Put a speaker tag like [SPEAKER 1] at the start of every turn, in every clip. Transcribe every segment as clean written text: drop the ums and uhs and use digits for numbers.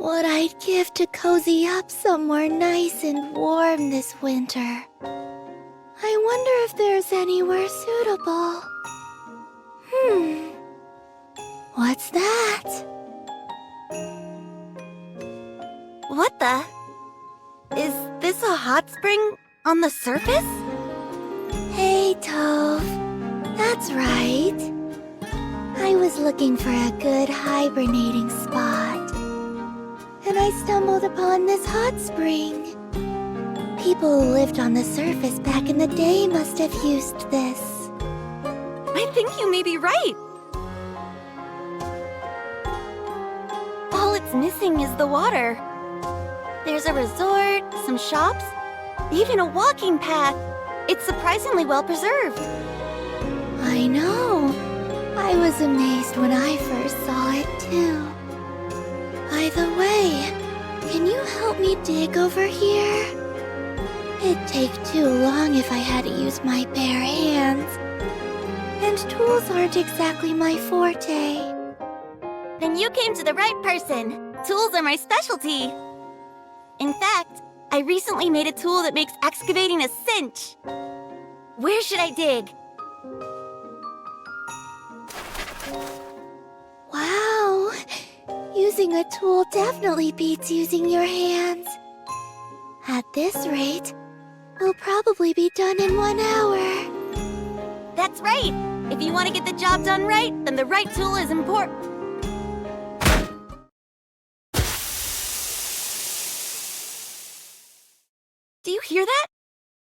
[SPEAKER 1] what I'd give to cozy up somewhere nice and warm this winter. I wonder if there's anywhere suitable. What's that?
[SPEAKER 2] What the? Is this a hot spring on the surface?
[SPEAKER 1] Hey, Tove. That's right. I was looking for a good hibernating spot, and I stumbled upon this hot spring. People who lived on the surface back in the day must have used this.
[SPEAKER 2] I think you may be right. All it's missing is the water. There's a resort, some shops, even a walking path. It's surprisingly well preserved.
[SPEAKER 1] I know. I was amazed when I first saw it, too. By the way, can you help me dig over here? It'd take too long if I had to use my bare hands. And tools aren't exactly my forte.
[SPEAKER 2] Then you came to the right person. Tools are my specialty. In fact, I recently made a tool that makes excavating a cinch. Where should I dig?
[SPEAKER 1] Wow! Using a tool definitely beats using your hands. At this rate, we'll probably be done in 1 hour.
[SPEAKER 2] That's right! If you want to get the job done right, then the right tool is important. Do you hear that?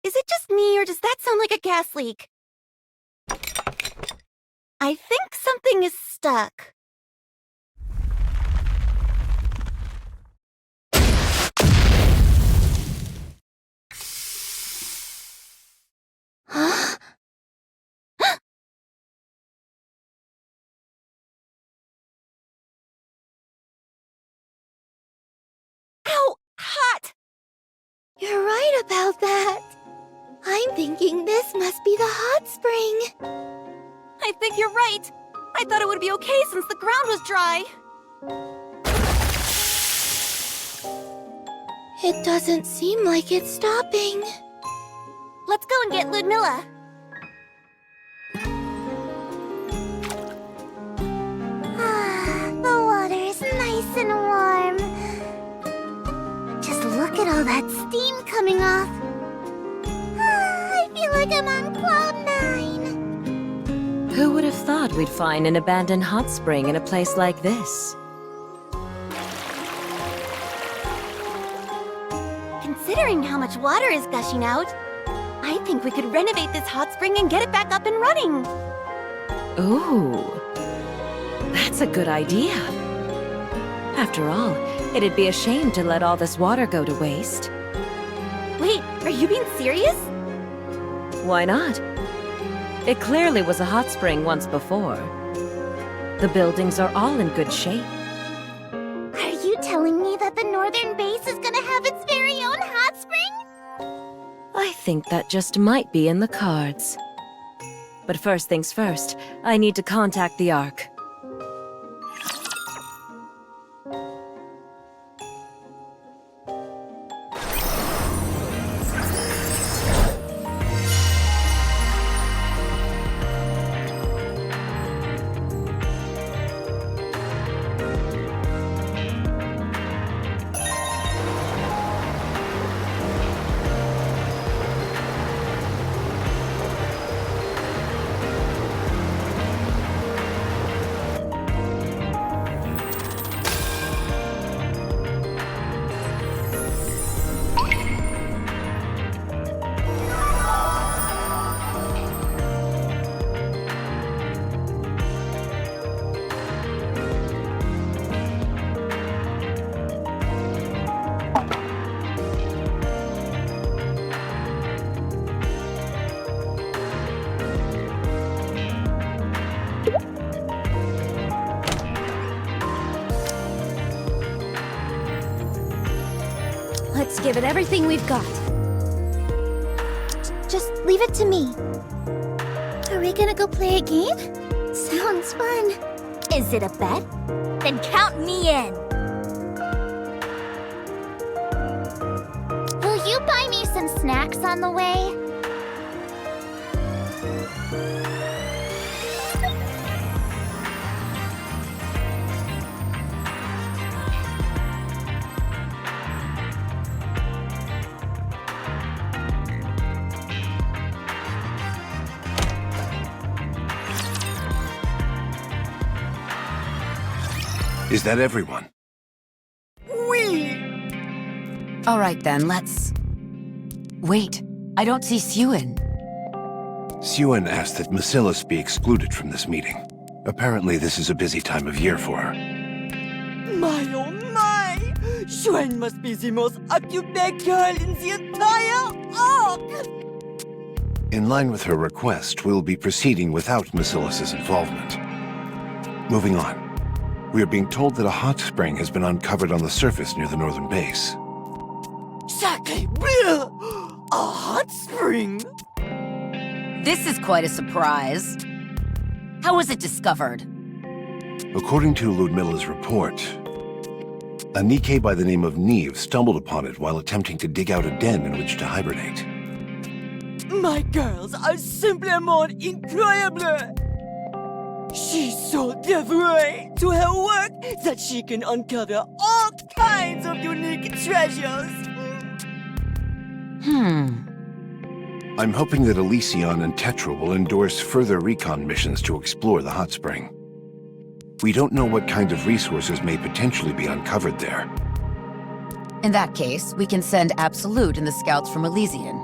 [SPEAKER 2] Is it just me, or does that sound like a gas leak? I think something is stuck.
[SPEAKER 1] Huh?
[SPEAKER 2] Ow! Hot!
[SPEAKER 1] You're right about that. I'm thinking this must be the hot spring.
[SPEAKER 2] I think you're right. I thought it would be okay since the ground was dry.
[SPEAKER 1] It doesn't seem like it's stopping.
[SPEAKER 2] Let's go and get Ludmilla.
[SPEAKER 1] The water is nice and warm. Just look at all that steam coming off. I feel like I'm on cloud 9.
[SPEAKER 3] Who would have thought we'd find an abandoned hot spring in a place like this?
[SPEAKER 2] Considering how much water is gushing out, I think we could renovate this hot spring and get it back up and running.
[SPEAKER 3] Ooh, that's a good idea. After all, it'd be a shame to let all this water go to waste.
[SPEAKER 2] Wait, are you being serious?
[SPEAKER 3] Why not? It clearly was a hot spring once before. The buildings are all in good shape.
[SPEAKER 1] Are you telling me that the northern base is gonna have its very own hot spring?
[SPEAKER 3] I think that just might be in the cards. But first things first, I need to contact the Ark.
[SPEAKER 1] Let's give it everything we've got. Just leave it to me. Are we gonna go play a game? Sounds fun.
[SPEAKER 2] Is it a bet? Then count me in.
[SPEAKER 1] fun snacks on the way?
[SPEAKER 4] Is that everyone?
[SPEAKER 5] All right then, let's... Wait, I don't see Suen.
[SPEAKER 4] Suen asked that Macillus be excluded from this meeting. Apparently this is a busy time of year for her.
[SPEAKER 6] My oh my! Xuan must be the most occupied girl in the entire arc!
[SPEAKER 4] In line with her request, we'll be proceeding without Macillus's involvement. Moving on. We are being told that a hot spring has been uncovered on the surface near the northern base.
[SPEAKER 6] Sacré bleu! A hot spring?
[SPEAKER 5] This is quite a surprise. How was it discovered?
[SPEAKER 4] According to Ludmilla's report, a NIKKE by the name of Neve stumbled upon it while attempting to dig out a den in which to hibernate.
[SPEAKER 6] My girls are simplement incroyable! She's so devoted to her work that she can uncover all kinds of unique treasures!
[SPEAKER 4] I'm hoping that Elysion and Tetra will endorse further recon missions to explore the hot spring. We don't know what kind of resources may potentially be uncovered there.
[SPEAKER 5] In that case, we can send Absolute and the scouts from Elysian.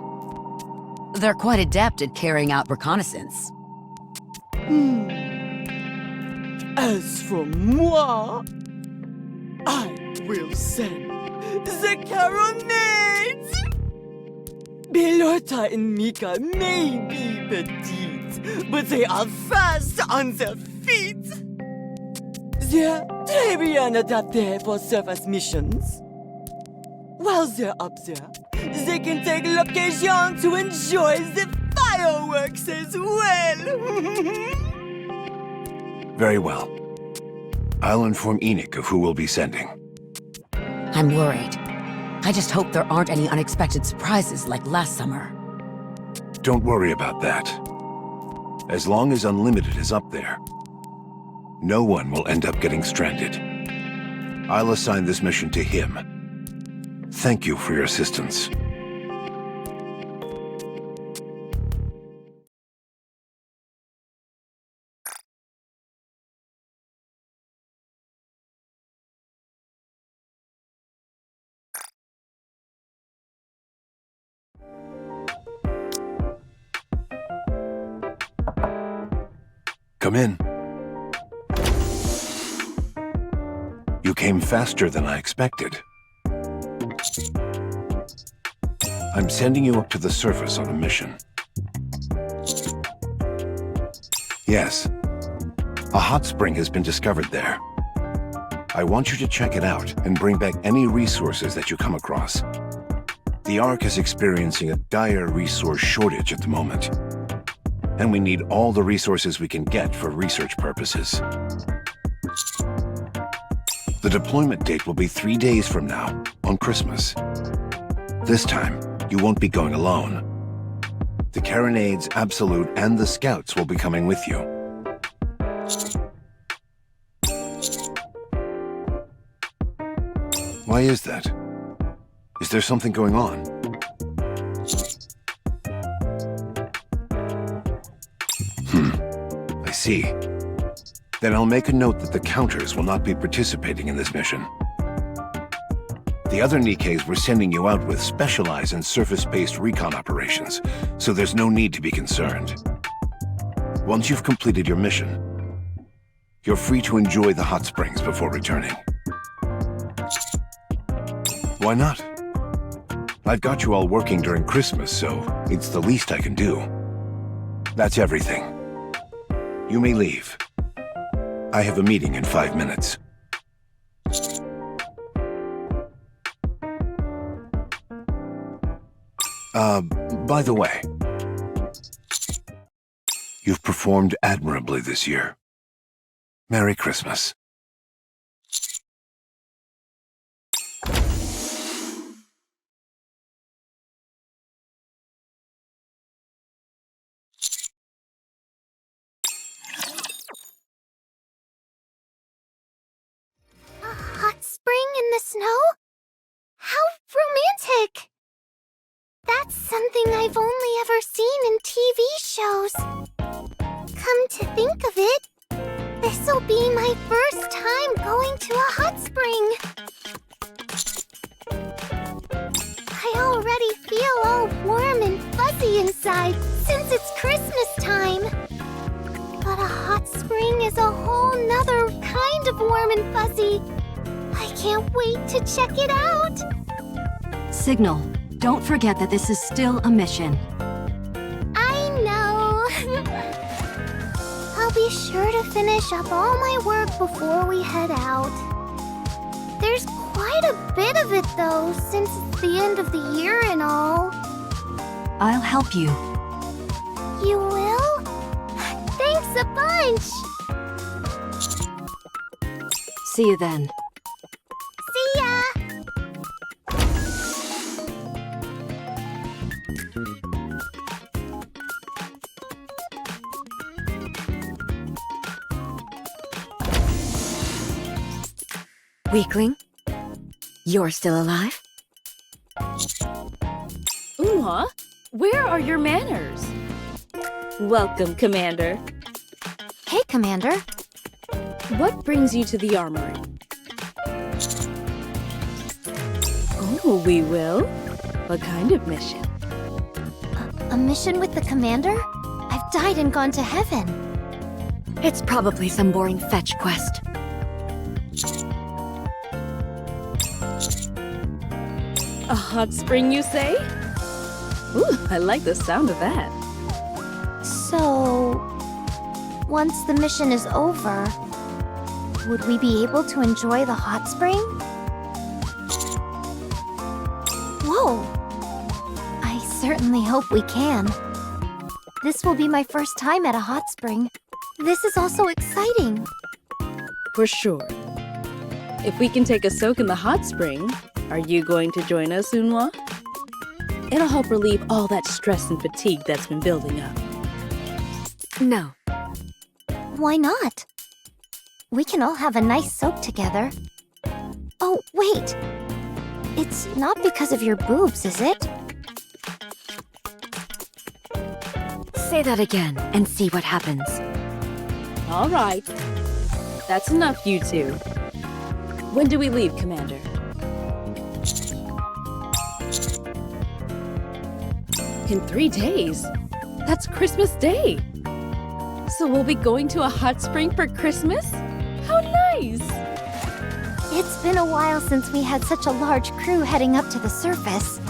[SPEAKER 5] They're quite adept at carrying out reconnaissance.
[SPEAKER 6] As for moi, I will send the Caronades! Belota and Mika may be petites, but they are fast on their feet. They're très bien adapted for surface missions. While they're up there, they can take l'occasion to enjoy the fireworks as well.
[SPEAKER 4] Very well. I'll inform Enoch of who we'll be sending.
[SPEAKER 5] I'm worried. I just hope there aren't any unexpected surprises like last summer.
[SPEAKER 4] Don't worry about that. As long as Unlimited is up there, no one will end up getting stranded. I'll assign this mission to him. Thank you for your assistance. Come in. You came faster than I expected. I'm sending you up to the surface on a mission. Yes, a hot spring has been discovered there. I want you to check it out and bring back any resources that you come across. The Ark is experiencing a dire resource shortage at the moment, and we need all the resources we can get for research purposes. The deployment date will be 3 days from now, on Christmas. This time, you won't be going alone. The Caronades, Absolute, and the Scouts will be coming with you. Why is that? Is there something going on? I see. Then I'll make a note that the Counters will not be participating in this mission. The other NIKKEs we're sending you out with specialize in surface-based recon operations, so there's no need to be concerned. Once you've completed your mission, you're free to enjoy the hot springs before returning. Why not? I've got you all working during Christmas, so it's the least I can do. That's everything. You may leave. I have a meeting in 5 minutes. By the way, you've performed admirably this year. Merry Christmas.
[SPEAKER 1] think of it, this'll be my first time going to a hot spring. I already feel all warm and fuzzy inside since it's Christmas time. But a hot spring is a whole nother kind of warm and fuzzy. I can't wait to check it out.
[SPEAKER 7] Signal, don't forget that this is still a mission.
[SPEAKER 1] I know. I'll be sure to finish up all my work before we head out. There's quite a bit of it though, since it's the end of the year and all.
[SPEAKER 7] I'll help you.
[SPEAKER 1] You will? Thanks a bunch!
[SPEAKER 7] See you then.
[SPEAKER 1] See ya!
[SPEAKER 3] Weakling? You're still alive?
[SPEAKER 8] Uma, where are your manners? Welcome, Commander.
[SPEAKER 5] Hey, Commander.
[SPEAKER 8] What brings you to the armory? Oh, we will? What kind of mission?
[SPEAKER 1] A mission with the commander? I've died and gone to heaven.
[SPEAKER 3] It's probably some boring fetch quest.
[SPEAKER 8] A hot spring, you say? Ooh, I like the sound of that.
[SPEAKER 1] So, once the mission is over, would we be able to enjoy the hot spring? Whoa! I certainly hope we can. This will be my first time at a hot spring. This is also exciting.
[SPEAKER 8] For sure. If we can take a soak in the hot spring, are you going to join us, Unwa? It'll help relieve all that stress and fatigue that's been building up.
[SPEAKER 3] No.
[SPEAKER 1] Why not? We can all have a nice soak together. Oh, wait! It's not because of your boobs, is it?
[SPEAKER 3] Say that again and see what happens.
[SPEAKER 8] All right. That's enough, you two. When do we leave, Commander? In 3 days? That's Christmas Day! So we'll be going to a hot spring for Christmas? How nice!
[SPEAKER 1] It's been a while since we had such a large crew heading up to the surface.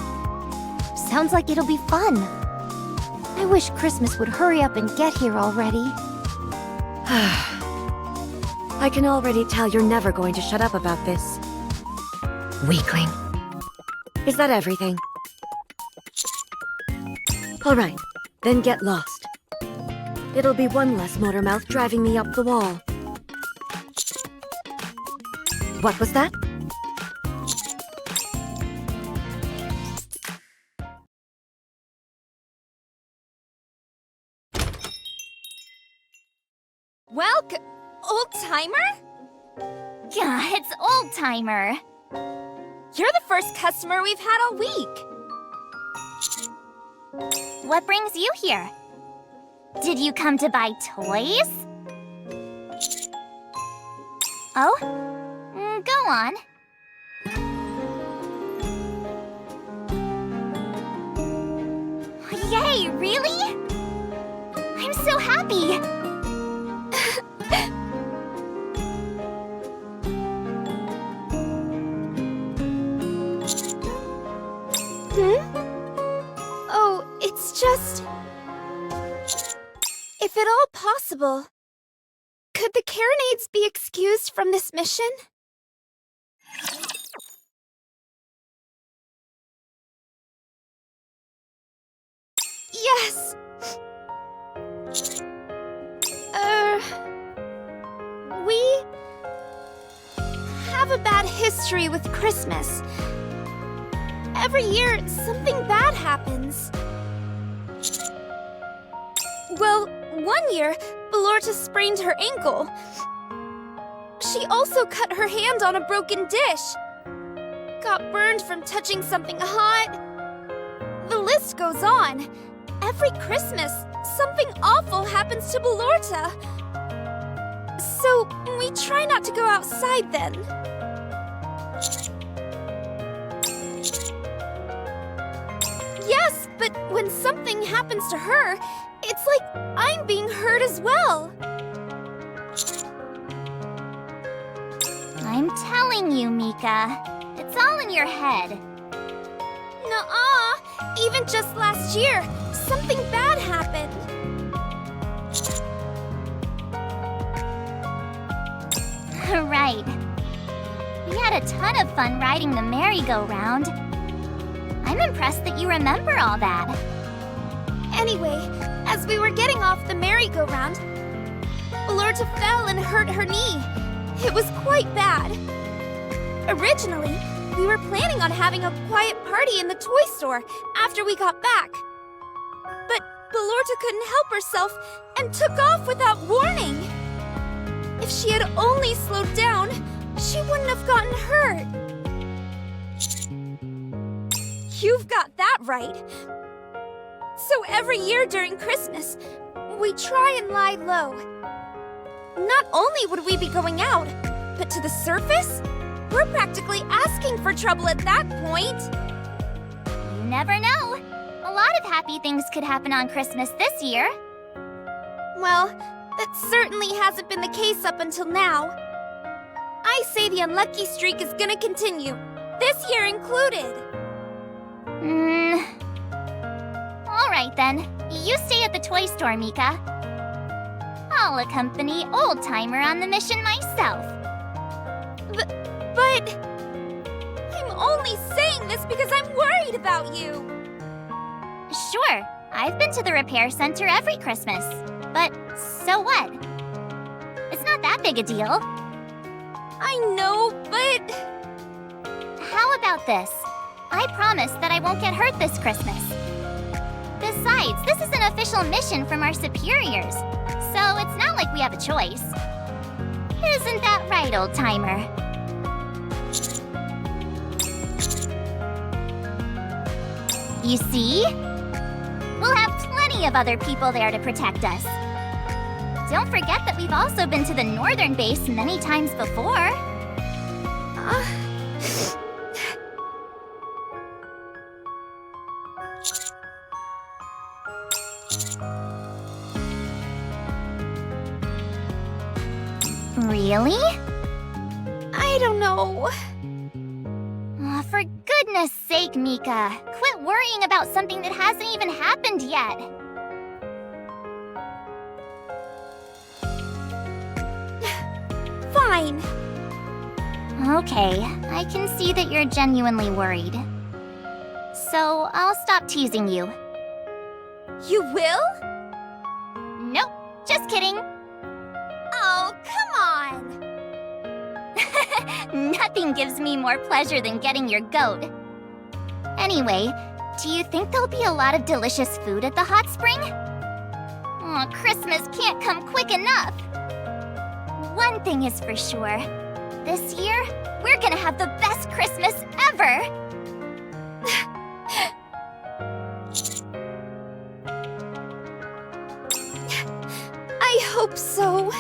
[SPEAKER 1] Sounds like it'll be fun. I wish Christmas would hurry up and get here already.
[SPEAKER 3] I can already tell you're never going to shut up about this. Weakling. Is that everything? All right, then get lost. It'll be one less motor mouth driving me up the wall. What was that?
[SPEAKER 2] Old-timer? Yeah, it's old-timer. You're the first customer we've had all week. What brings you here? Did you come to buy toys? Oh? Go on. Yay, really? I'm so happy!
[SPEAKER 1] Oh, it's just... If at all possible, could the Carronades be excused from this mission? Yes! We have a bad history with Christmas. Every year, something bad happens. Well, one year, Ballorta sprained her ankle. She also cut her hand on a broken dish. Got burned from touching something hot. The list goes on. Every Christmas, something awful happens to Ballorta.
[SPEAKER 9] So, we try not to go outside then. Yes, but when something happens to her, it's like I'm being hurt as well.
[SPEAKER 2] I'm telling you, Mika. It's all in your head.
[SPEAKER 9] Nuh-uh. Even just last year, something bad happened.
[SPEAKER 2] Right. We had a ton of fun riding the merry-go-round. I'm impressed that you remember all that.
[SPEAKER 9] Anyway, as we were getting off the merry-go-round, Alorta fell and hurt her knee. It was quite bad. Originally, we were planning on having a quiet party in the toy store after we got back. But Alorta couldn't help herself and took off without warning. If she had only slowed down, she wouldn't have gotten hurt. You've got that right. So every year during Christmas, we try and lie low. Not only would we be going out, but to the surface, we're practically asking for trouble at that point.
[SPEAKER 2] You never know. A lot of happy things could happen on Christmas this year.
[SPEAKER 9] Well, that certainly hasn't been the case up until now. I say the unlucky streak is gonna continue, this year included.
[SPEAKER 2] Alright then. You stay at the toy store, Mika. I'll accompany Old Timer on the mission myself.
[SPEAKER 9] But... I'm only saying this because I'm worried about you.
[SPEAKER 2] Sure, I've been to the repair center every Christmas. But so what? It's not that big a deal.
[SPEAKER 9] I know, but...
[SPEAKER 2] How about this? I promise that I won't get hurt this Christmas. Besides, this is an official mission from our superiors, so it's not like we have a choice. Isn't that right, Old Timer? You see? We'll have plenty of other people there to protect us. Don't forget that we've also been to the northern base many times before. Really?
[SPEAKER 9] I don't know.
[SPEAKER 2] Oh, for goodness sake, Mika. Quit worrying about something that hasn't even happened yet.
[SPEAKER 9] Fine.
[SPEAKER 2] Okay, I can see that you're genuinely worried. So, I'll stop teasing you.
[SPEAKER 9] You will?
[SPEAKER 2] Nope, just kidding.
[SPEAKER 9] Oh, come on.
[SPEAKER 2] Nothing gives me more pleasure than getting your goat. Anyway, do you think there'll be a lot of delicious food at the hot spring? Oh, Christmas can't come quick enough. One thing is for sure. This year, we're gonna have the best Christmas ever!
[SPEAKER 9] I hope so.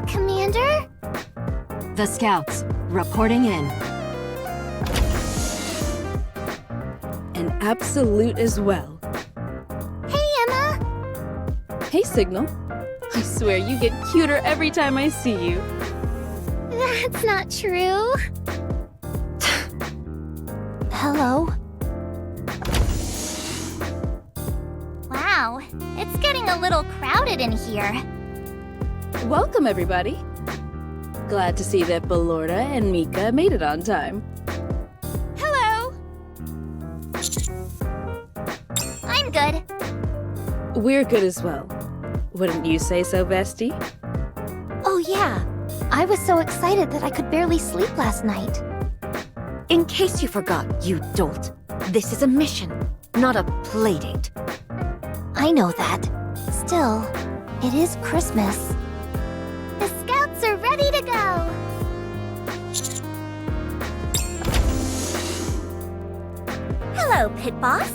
[SPEAKER 2] Commander?
[SPEAKER 7] The scouts, reporting in.
[SPEAKER 8] An absolute as well.
[SPEAKER 2] Hey, Emma!
[SPEAKER 8] Hey, Signal. I swear you get cuter every time I see you.
[SPEAKER 2] That's not true.
[SPEAKER 9] Hello.
[SPEAKER 2] Wow, it's getting a little crowded in here.
[SPEAKER 8] Welcome, everybody. Glad to see that Ballorta and Mika made it on time.
[SPEAKER 9] Hello.
[SPEAKER 2] I'm good.
[SPEAKER 8] We're good as well. Wouldn't you say so, Bestie?
[SPEAKER 9] Oh yeah. I was so excited that I could barely sleep last night.
[SPEAKER 10] In case you forgot, you dolt, this is a mission, not a playdate.
[SPEAKER 9] I know that. Still, it is Christmas.
[SPEAKER 2] The scouts are ready to go. Hello, Pit Boss.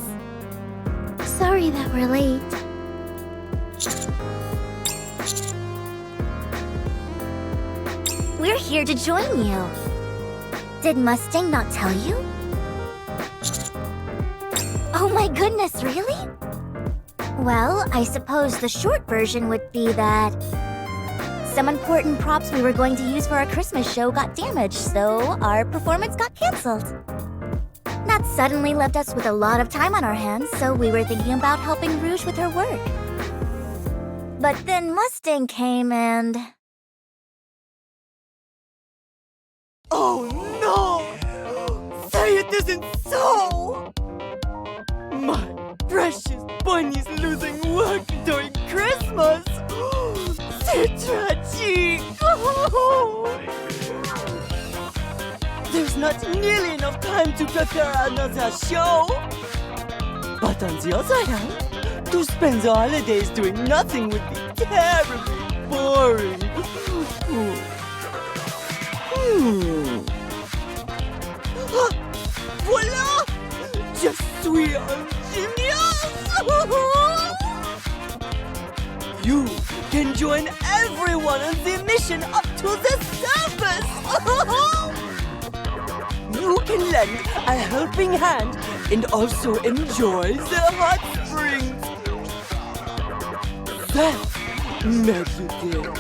[SPEAKER 1] Sorry that we're late.
[SPEAKER 2] We're here to join you. Did Mustang not tell you? Oh my goodness, really? Well, I suppose the short version would be that some important props we were going to use for our Christmas show got damaged, so our performance got canceled. That suddenly left us with a lot of time on our hands, so we were thinking about helping Rouge with her work. But then Mustang came and...
[SPEAKER 6] Oh no! Say it isn't so! My precious bunny's losing work during Christmas! C'est tragique! There's not nearly enough time to prepare another show! But on the other hand, to spend the holidays doing nothing would be terribly boring. Voila! Je suis un genius! You can join everyone on the mission up to the surface! You can lend a helping hand and also enjoy the hot springs. That, meditating,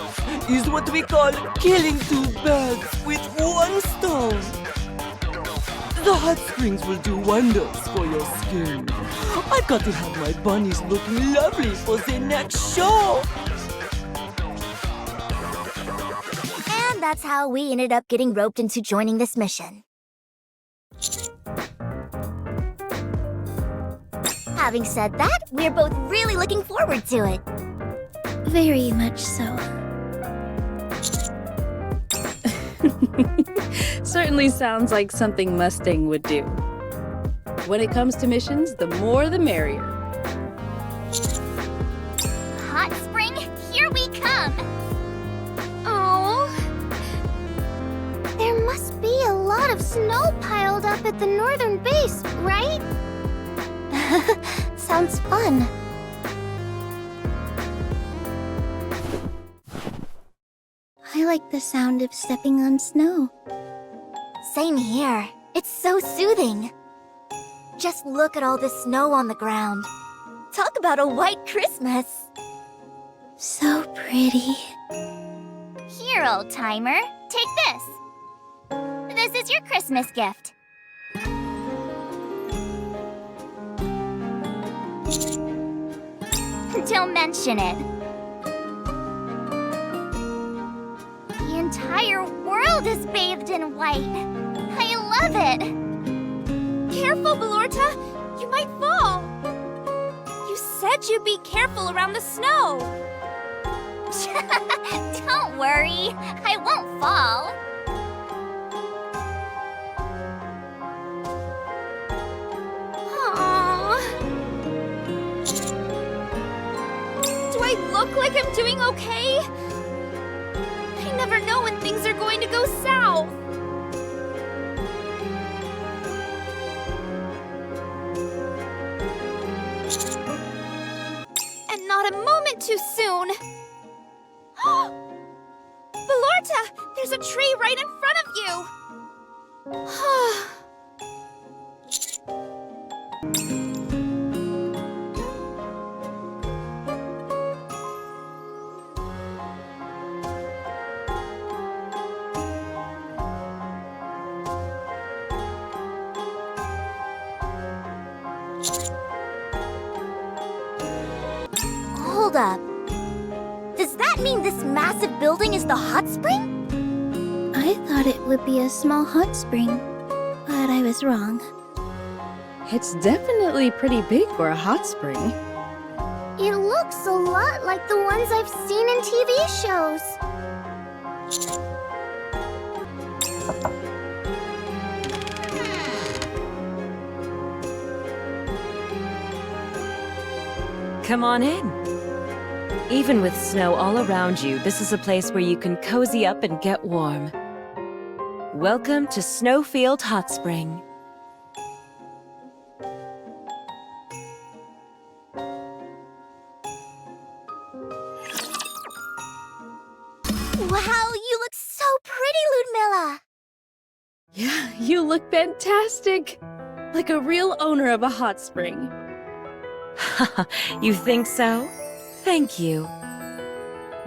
[SPEAKER 6] is what we call killing two birds with one stone. The hot springs will do wonders for your skin. I've got to have my bunnies looking lovely for the next show.
[SPEAKER 2] And that's how we ended up getting roped into joining this mission. Having said that, we're both really looking forward to it.
[SPEAKER 1] Very much so.
[SPEAKER 8] Certainly sounds like something Mustang would do. When it comes to missions, the more the merrier.
[SPEAKER 2] Hot spring, here we come!
[SPEAKER 9] Oh. There must be a lot of snow piled up at the northern base, right?
[SPEAKER 1] Sounds fun. I like the sound of stepping on snow.
[SPEAKER 2] Same here. It's so soothing. Just look at all the snow on the ground. Talk about a white Christmas.
[SPEAKER 1] So pretty.
[SPEAKER 2] Here, old timer, take this. This is your Christmas gift. Don't mention it. The entire world is bathed in white. I love it.
[SPEAKER 9] Careful, Ballorta! You might fall! You said you'd be careful around the snow!
[SPEAKER 2] Don't worry, I won't fall.
[SPEAKER 9] Aww. Do I look like I'm doing okay? I never know when things are going to go south. And not a moment too soon. Ballorta, there's a tree right in front of you.
[SPEAKER 2] Hold up. Does that mean this massive building is the hot spring?
[SPEAKER 1] I thought it would be a small hot spring, but I was wrong.
[SPEAKER 8] It's definitely pretty big for a hot spring.
[SPEAKER 9] It looks a lot like the ones I've seen in TV shows.
[SPEAKER 3] Come on in. Even with snow all around you, this is a place where you can cozy up and get warm. Welcome to Snowfield Hot Spring.
[SPEAKER 2] Wow, you look so pretty, Ludmilla!
[SPEAKER 8] Yeah, you look fantastic. Like a real owner of a hot spring.
[SPEAKER 3] You think so? Thank you.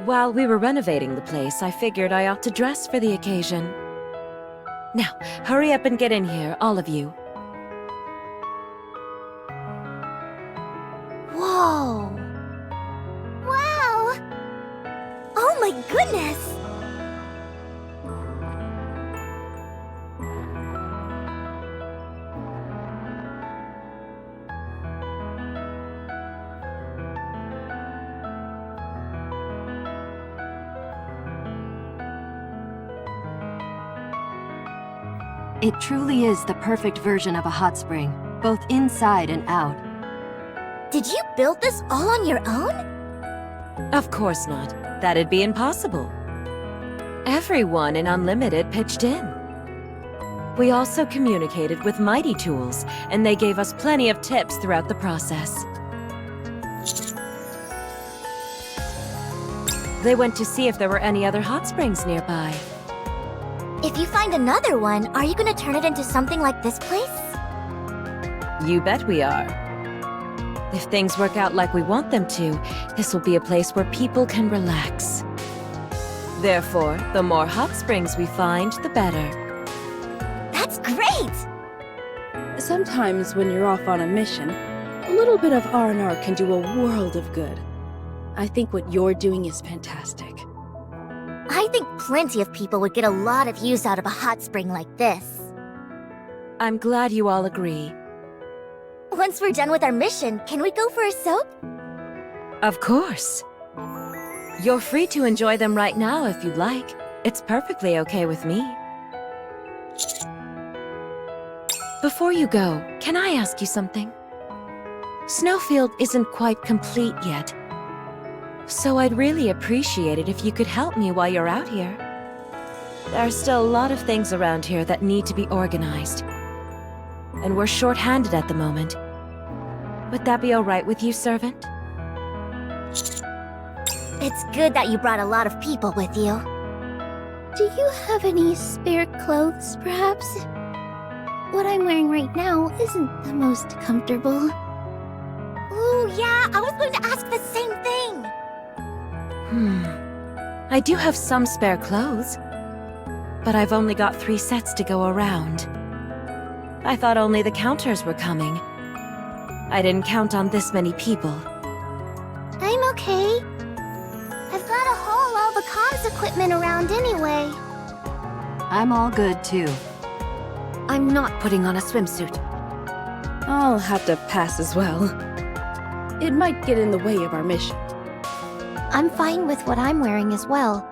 [SPEAKER 3] While we were renovating the place, I figured I ought to dress for the occasion. Now, hurry up and get in here, all of you.
[SPEAKER 2] Whoa! Wow! Oh my goodness!
[SPEAKER 7] It truly is the perfect version of a hot spring, both inside and out.
[SPEAKER 2] Did you build this all on your own?
[SPEAKER 3] Of course not. That'd be impossible. Everyone in Unlimited pitched in. We also communicated with Mighty Tools, and they gave us plenty of tips throughout the process. They went to see if there were any other hot springs nearby.
[SPEAKER 2] If you find another one, are you gonna turn it into something like this place?
[SPEAKER 3] You bet we are. If things work out like we want them to, this will be a place where people can relax. Therefore, the more hot springs we find, the better.
[SPEAKER 2] That's great!
[SPEAKER 8] Sometimes when you're off on a mission, a little bit of R&R can do a world of good. I think what you're doing is fantastic.
[SPEAKER 2] I think plenty of people would get a lot of use out of a hot spring like this.
[SPEAKER 3] I'm glad you all agree.
[SPEAKER 2] Once we're done with our mission, can we go for a soak?
[SPEAKER 3] Of course. You're free to enjoy them right now if you'd like. It's perfectly okay with me. Before you go, can I ask you something? Snowfield isn't quite complete yet. So I'd really appreciate it if you could help me while you're out here. There are still a lot of things around here that need to be organized. And we're short-handed at the moment. Would that be all right with you, servant?
[SPEAKER 2] It's good that you brought a lot of people with you.
[SPEAKER 1] Do you have any spare clothes, perhaps? What I'm wearing right now isn't the most comfortable.
[SPEAKER 2] Ooh, yeah, I was going to ask the same thing.
[SPEAKER 3] I do have some spare clothes, but I've only got 3 sets to go around. I thought only the counters were coming. I didn't count on this many people.
[SPEAKER 9] I'm okay. I've got to haul all the comms equipment around anyway.
[SPEAKER 7] I'm all good too.
[SPEAKER 10] I'm not putting on a swimsuit.
[SPEAKER 8] I'll have to pass as well. It might get in the way of our mission.
[SPEAKER 1] I'm fine with what I'm wearing as well.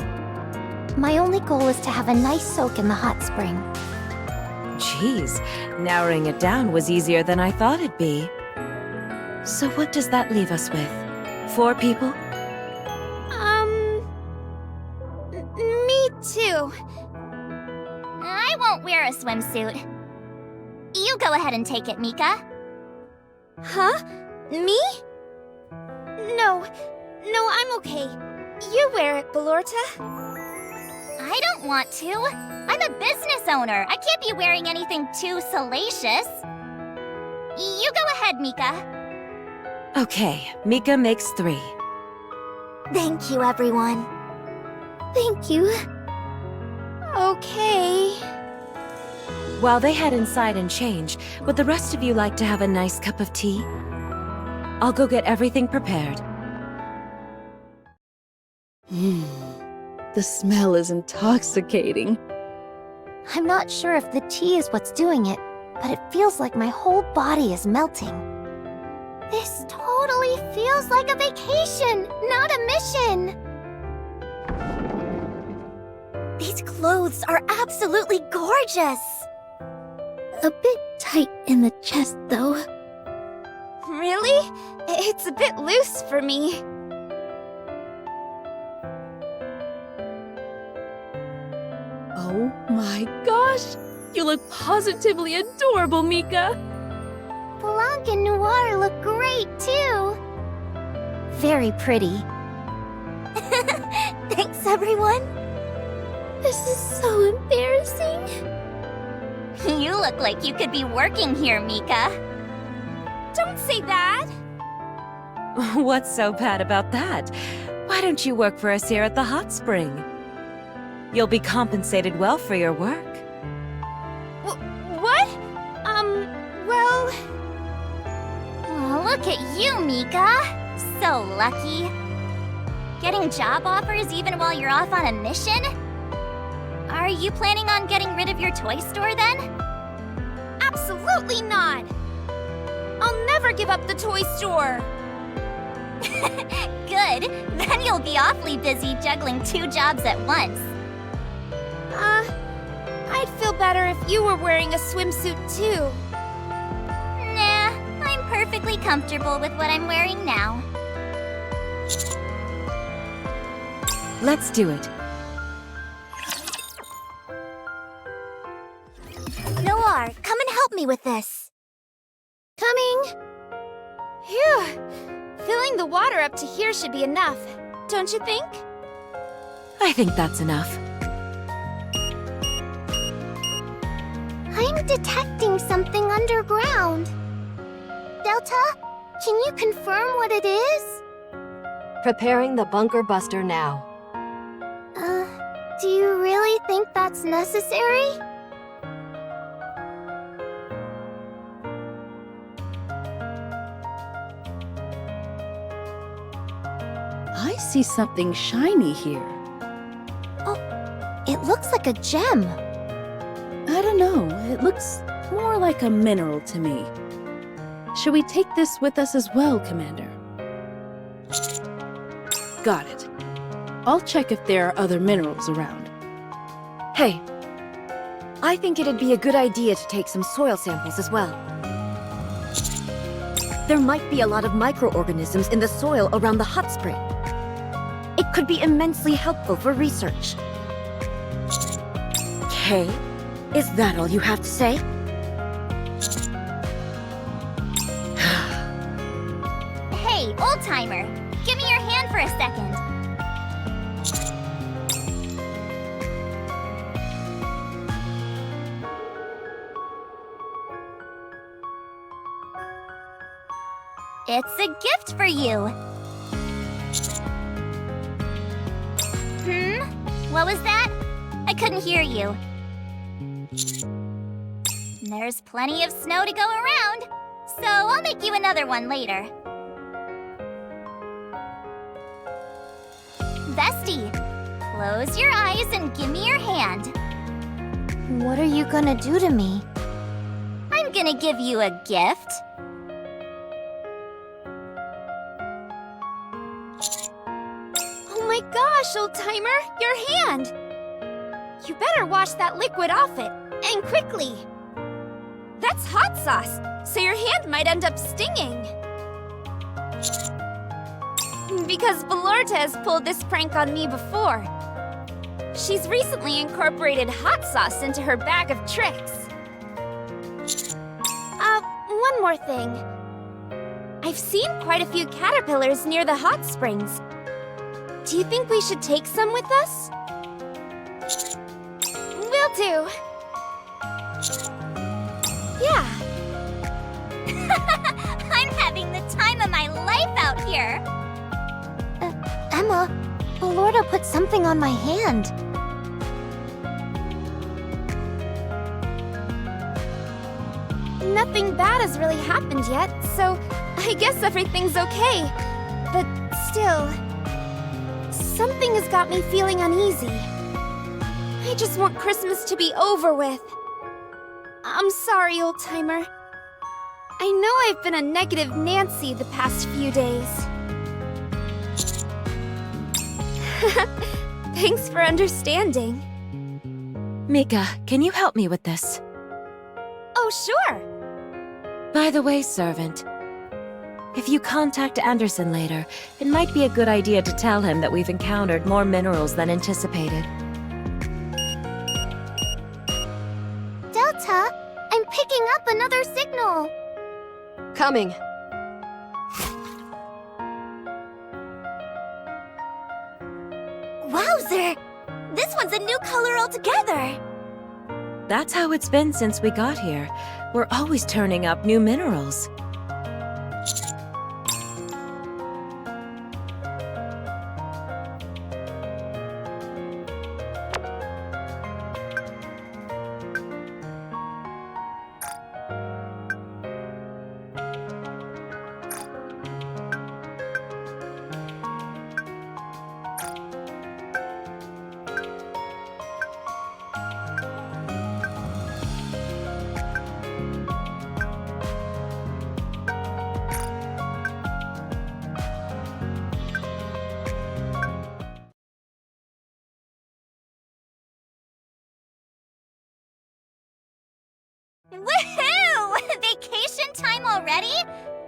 [SPEAKER 1] My only goal is to have a nice soak in the hot spring.
[SPEAKER 3] Jeez, narrowing it down was easier than I thought it'd be. So what does that leave us with? 4 people?
[SPEAKER 9] Me too.
[SPEAKER 2] I won't wear a swimsuit. You go ahead and take it, Mika.
[SPEAKER 9] Huh? Me? No, I'm okay. You wear it, Belorta.
[SPEAKER 2] I don't want to. I'm a business owner. I can't be wearing anything too salacious. You go ahead, Mika.
[SPEAKER 3] Okay, Mika makes 3.
[SPEAKER 2] Thank you, everyone.
[SPEAKER 1] Thank you. Okay.
[SPEAKER 3] While they head inside and change, would the rest of you like to have a nice cup of tea? I'll go get everything prepared.
[SPEAKER 8] The smell is intoxicating.
[SPEAKER 9] I'm not sure if the tea is what's doing it, but it feels like my whole body is melting. This totally feels like a vacation, not a mission! These clothes are absolutely gorgeous!
[SPEAKER 1] A bit tight in the chest, though.
[SPEAKER 9] Really? It's a bit loose for me.
[SPEAKER 8] Oh my gosh! You look positively adorable, Mika!
[SPEAKER 9] Blanc and Noir look great, too! Very pretty. Thanks, everyone!
[SPEAKER 1] This is so embarrassing.
[SPEAKER 2] You look like you could be working here, Mika.
[SPEAKER 9] Don't say that!
[SPEAKER 3] What's so bad about that? Why don't you work for us here at the hot spring? You'll be compensated well for your work.
[SPEAKER 9] What? Well...
[SPEAKER 2] Oh, look at you, Mika. So lucky. Getting job offers even while you're off on a mission? Are you planning on getting rid of your toy store then?
[SPEAKER 9] Absolutely not! I'll never give up the toy store!
[SPEAKER 2] Good. Then you'll be awfully busy juggling 2 jobs at once.
[SPEAKER 9] I'd feel better if you were wearing a swimsuit too.
[SPEAKER 2] Nah, I'm perfectly comfortable with what I'm wearing now.
[SPEAKER 3] Let's do it.
[SPEAKER 9] Noir, come and help me with this. Coming. Phew. Filling the water up to here should be enough, don't you think?
[SPEAKER 3] I think that's enough.
[SPEAKER 9] I'm detecting something underground. Delta, can you confirm what it is?
[SPEAKER 7] Preparing the bunker buster now.
[SPEAKER 9] Do you really think that's necessary?
[SPEAKER 8] I see something shiny here.
[SPEAKER 9] Oh, it looks like a gem.
[SPEAKER 8] I don't know, it looks more like a mineral to me. Should we take this with us as well, Commander? Got it. I'll check if there are other minerals around.
[SPEAKER 10] Hey, I think it'd be a good idea to take some soil samples as well. There might be a lot of microorganisms in the soil around the hot spring. It could be immensely helpful for research. Okay, is that all you have to say?
[SPEAKER 2] Hey, old-timer, give me your hand for a second. It's a gift for you. What was that? I couldn't hear you. There's plenty of snow to go around, so I'll make you another one later. Vesty, close your eyes and give me your hand.
[SPEAKER 9] What are you gonna do to me?
[SPEAKER 2] I'm gonna give you a gift.
[SPEAKER 9] Oh my gosh, old-timer, your hand! You better wash that liquid off it, and quickly! That's hot sauce, so your hand might end up stinging. Because Valorta has pulled this prank on me before. She's recently incorporated hot sauce into her bag of tricks. One more thing. I've seen quite a few caterpillars near the hot springs. Do you think we should take some with us? Will do. Yeah.
[SPEAKER 2] I'm having the time of my life out here.
[SPEAKER 9] Emma, Valorta put something on my hand. Nothing bad has really happened yet, so I guess everything's okay. But still, Something has got me feeling uneasy. I just want Christmas to be over with. I'm sorry, old-timer. I know I've been a negative Nancy the past few days. Thanks for understanding.
[SPEAKER 3] Mika, can you help me with this?
[SPEAKER 9] Oh, sure.
[SPEAKER 3] By the way, servant, if you contact Anderson later, it might be a good idea to tell him that we've encountered more minerals than anticipated.
[SPEAKER 9] Delta, I'm picking up another signal.
[SPEAKER 10] Coming.
[SPEAKER 2] Wowzer! This one's a new color altogether!
[SPEAKER 3] That's how it's been since we got here. We're always turning up new minerals.
[SPEAKER 2] Woohoo! Vacation time already?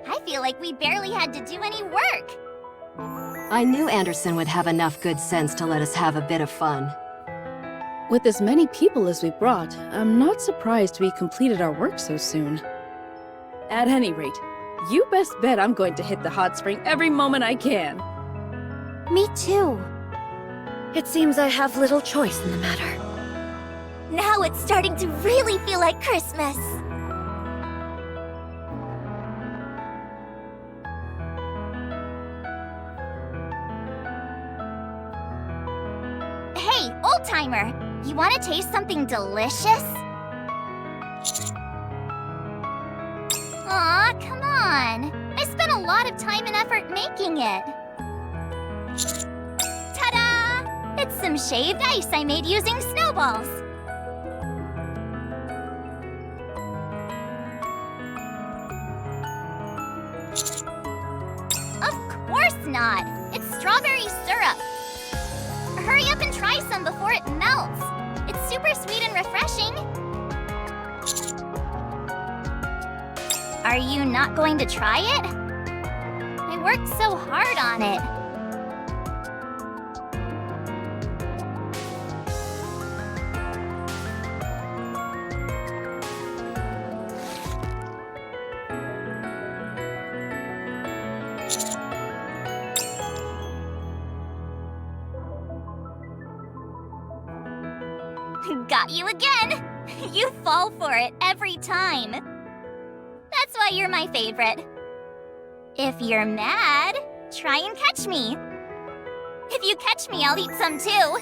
[SPEAKER 2] I feel like we barely had to do any work.
[SPEAKER 7] I knew Anderson would have enough good sense to let us have a bit of fun.
[SPEAKER 8] With as many people as we brought, I'm not surprised we completed our work so soon. At any rate, you best bet I'm going to hit the hot spring every moment I can.
[SPEAKER 1] Me too. It seems I have little choice in the matter.
[SPEAKER 2] Now it's starting to really feel like Christmas. Hey, old-timer, you want to taste something delicious? Aw, come on. I spent a lot of time and effort making it. Ta-da! It's some shaved ice I made using snowballs. Of course not! It's strawberry syrup! Hurry up and try some before it melts! It's super sweet and refreshing! Are you not going to try it? I worked so hard on it. Got you again! You fall for it every time. That's why you're my favorite. If you're mad, try and catch me. If you catch me, I'll eat some too.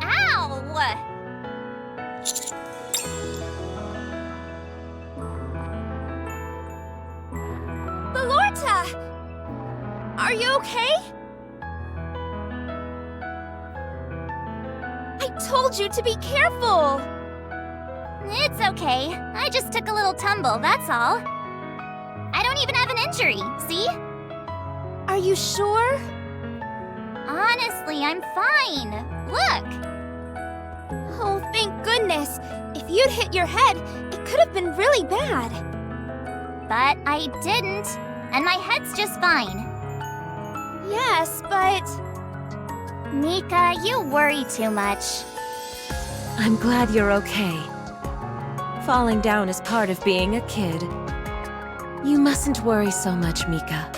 [SPEAKER 2] Ow!
[SPEAKER 9] Are you okay? I told you to be careful!
[SPEAKER 2] It's okay. I just took a little tumble, that's all. I don't even have an injury, see?
[SPEAKER 9] Are you sure?
[SPEAKER 2] Honestly, I'm fine. Look!
[SPEAKER 9] Oh, thank goodness. If you'd hit your head, it could have been really bad.
[SPEAKER 2] But I didn't, and my head's just fine.
[SPEAKER 9] Yes, but...
[SPEAKER 2] Nika, you worry too much.
[SPEAKER 3] I'm glad you're okay. Falling down is part of being a kid. You mustn't worry so much, Mika.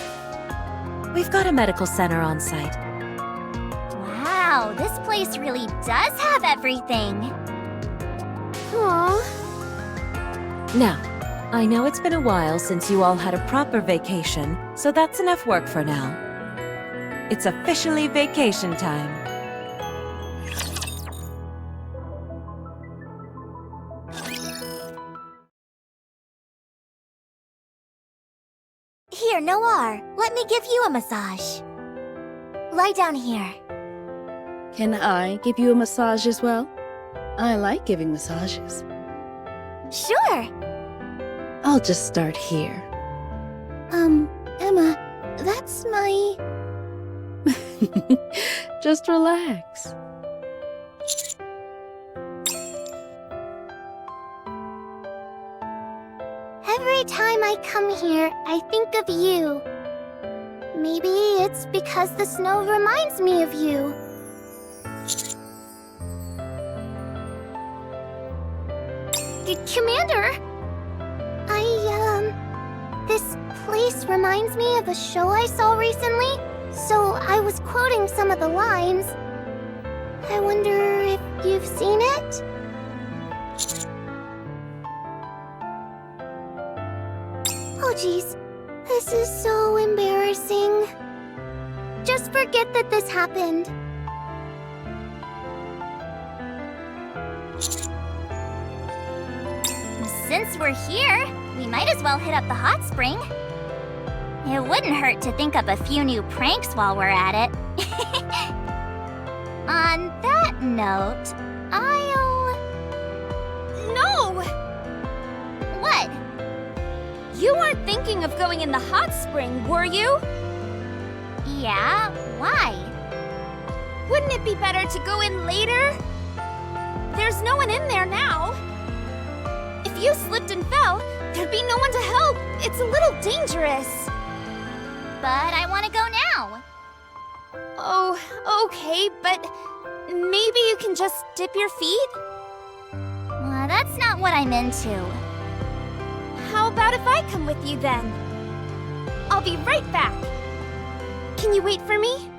[SPEAKER 3] We've got a medical center on site.
[SPEAKER 2] Wow, this place really does have everything.
[SPEAKER 9] Aww.
[SPEAKER 3] Now, I know it's been a while since you all had a proper vacation, so that's enough work for now. It's officially vacation time.
[SPEAKER 2] Let me give you a massage. Lie down here.
[SPEAKER 8] Can I give you a massage as well? I like giving massages.
[SPEAKER 2] Sure.
[SPEAKER 8] I'll just start here.
[SPEAKER 1] Emma, that's my...
[SPEAKER 8] Just relax.
[SPEAKER 1] Every time I come here, I think of you. Maybe it's because the snow reminds me of you. Commander! This place reminds me of a show I saw recently, so I was quoting some of the lines. I wonder if you've seen it? Oh geez, this is so embarrassing. Just forget that this happened.
[SPEAKER 2] Since we're here, we might as well hit up the hot spring. It wouldn't hurt to think up a few new pranks while we're at it. On that note,
[SPEAKER 9] No!
[SPEAKER 2] What?
[SPEAKER 9] You weren't thinking of going in the hot spring, were you?
[SPEAKER 2] Yeah, why?
[SPEAKER 9] Wouldn't it be better to go in later? There's no one in there now. If you slipped and fell, there'd be no one to help. It's a little dangerous.
[SPEAKER 2] But I want to go now.
[SPEAKER 9] Oh, okay, but maybe you can just dip your feet?
[SPEAKER 2] That's not what I'm into.
[SPEAKER 9] How about if I come with you then? I'll be right back. Can you wait for me?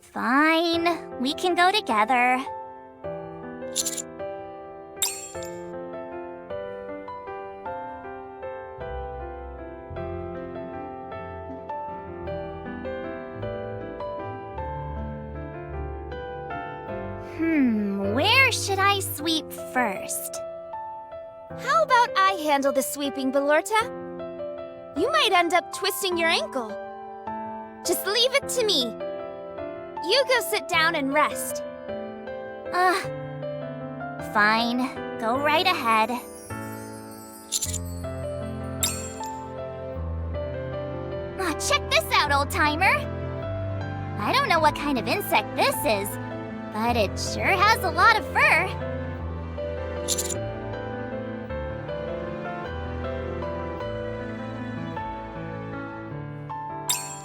[SPEAKER 2] Fine, we can go together. Where should I sweep first?
[SPEAKER 9] How about I handle the sweeping, Belorta? You might end up twisting your ankle. Just leave it to me. You go sit down and rest.
[SPEAKER 2] Fine. Go right ahead. Check this out, old-timer. I don't know what kind of insect this is, but it sure has a lot of fur.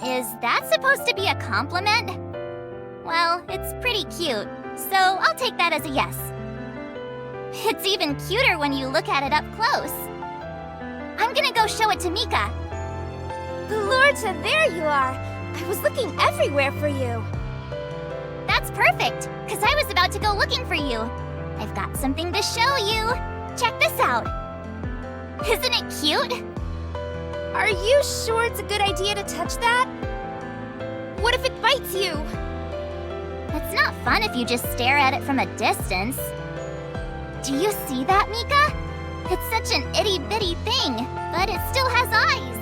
[SPEAKER 2] Is that supposed to be a compliment? Well, it's pretty cute, so I'll take that as a yes. It's even cuter when you look at it up close. I'm gonna go show it to Mika.
[SPEAKER 9] Belorta, there you are. I was looking everywhere for you.
[SPEAKER 2] That's perfect, because I was about to go looking for you. I've got something to show you. Check this out. Isn't it cute?
[SPEAKER 9] Are you sure it's a good idea to touch that? What if it bites you?
[SPEAKER 2] It's not fun if you just stare at it from a distance. Do you see that, Mika? It's such an itty-bitty thing, but it still has eyes.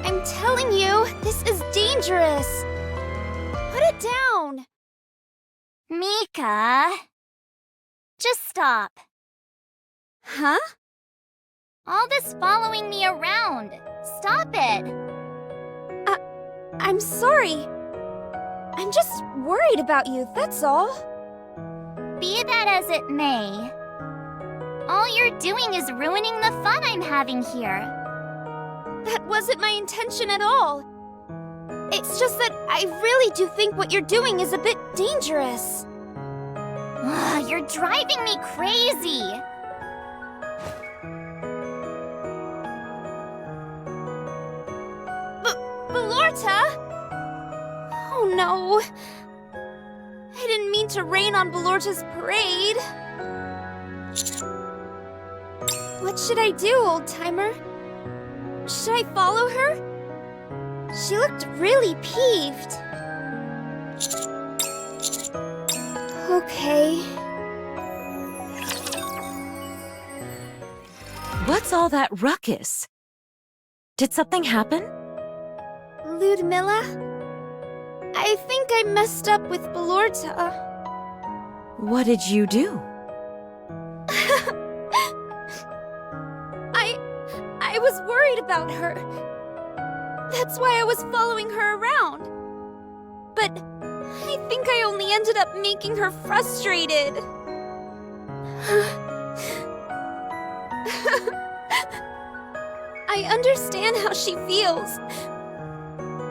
[SPEAKER 9] I'm telling you, this is dangerous. Put it down.
[SPEAKER 2] Mika. Just stop.
[SPEAKER 9] Huh?
[SPEAKER 2] All this following me around. Stop it.
[SPEAKER 9] I'm sorry. I'm just worried about you, that's all.
[SPEAKER 2] Be that as it may, all you're doing is ruining the fun I'm having here.
[SPEAKER 9] That wasn't my intention at all. It's just that I really do think what you're doing is a bit dangerous.
[SPEAKER 2] You're driving me crazy.
[SPEAKER 9] Belorta? Oh no. I didn't mean to rain on Belorta's parade. What should I do, old-timer? Should I follow her? She looked really peeved. Okay.
[SPEAKER 3] What's all that ruckus? Did something happen?
[SPEAKER 9] Ludmilla? I think I messed up with Belorta.
[SPEAKER 3] What did you do?
[SPEAKER 9] I was worried about her. That's why I was following her around. But I think I only ended up making her frustrated. I understand how she feels.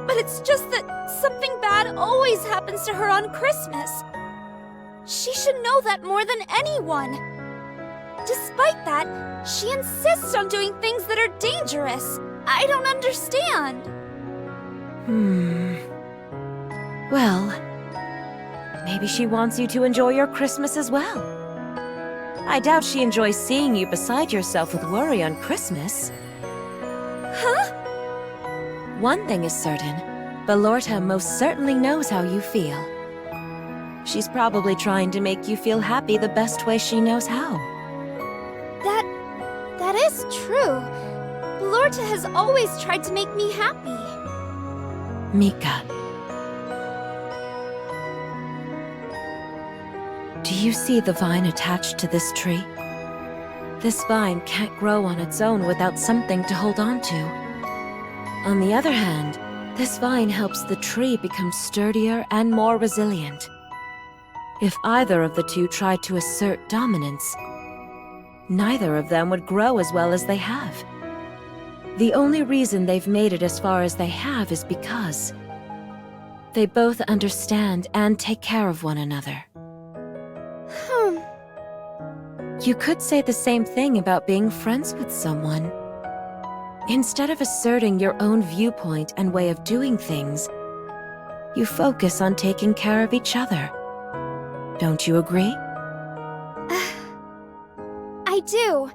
[SPEAKER 9] But it's just that something bad always happens to her on Christmas. She should know that more than anyone. Despite that, she insists on doing things that are dangerous. I don't understand.
[SPEAKER 3] Well, maybe she wants you to enjoy your Christmas as well. I doubt she enjoys seeing you beside yourself with worry on Christmas.
[SPEAKER 9] Huh?
[SPEAKER 3] One thing is certain, Belorta most certainly knows how you feel. She's probably trying to make you feel happy the best way she knows how.
[SPEAKER 9] That is true. Belorta has always tried to make me happy.
[SPEAKER 3] Mika. Do you see the vine attached to this tree? This vine can't grow on its own without something to hold on to. On the other hand, this vine helps the tree become sturdier and more resilient. If either of the two tried to assert dominance, neither of them would grow as well as they have. The only reason they've made it as far as they have is because they both understand and take care of one another. You could say the same thing about being friends with someone. Instead of asserting your own viewpoint and way of doing things, you focus on taking care of each other. Don't you agree?
[SPEAKER 9] I do.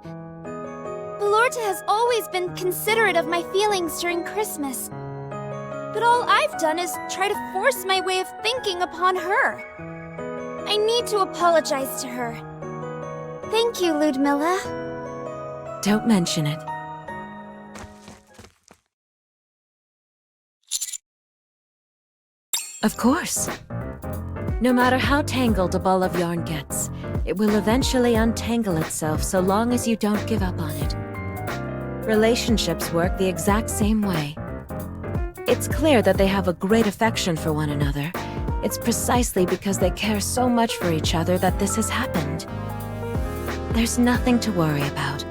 [SPEAKER 9] Belorta has always been considerate of my feelings during Christmas. But all I've done is try to force my way of thinking upon her. I need to apologize to her. Thank you, Ludmilla.
[SPEAKER 3] Don't mention it. Of course. No matter how tangled a ball of yarn gets, it will eventually untangle itself so long as you don't give up on it. Relationships work the exact same way. It's clear that they have a great affection for one another. It's precisely because they care so much for each other that this has happened. There's nothing to worry about.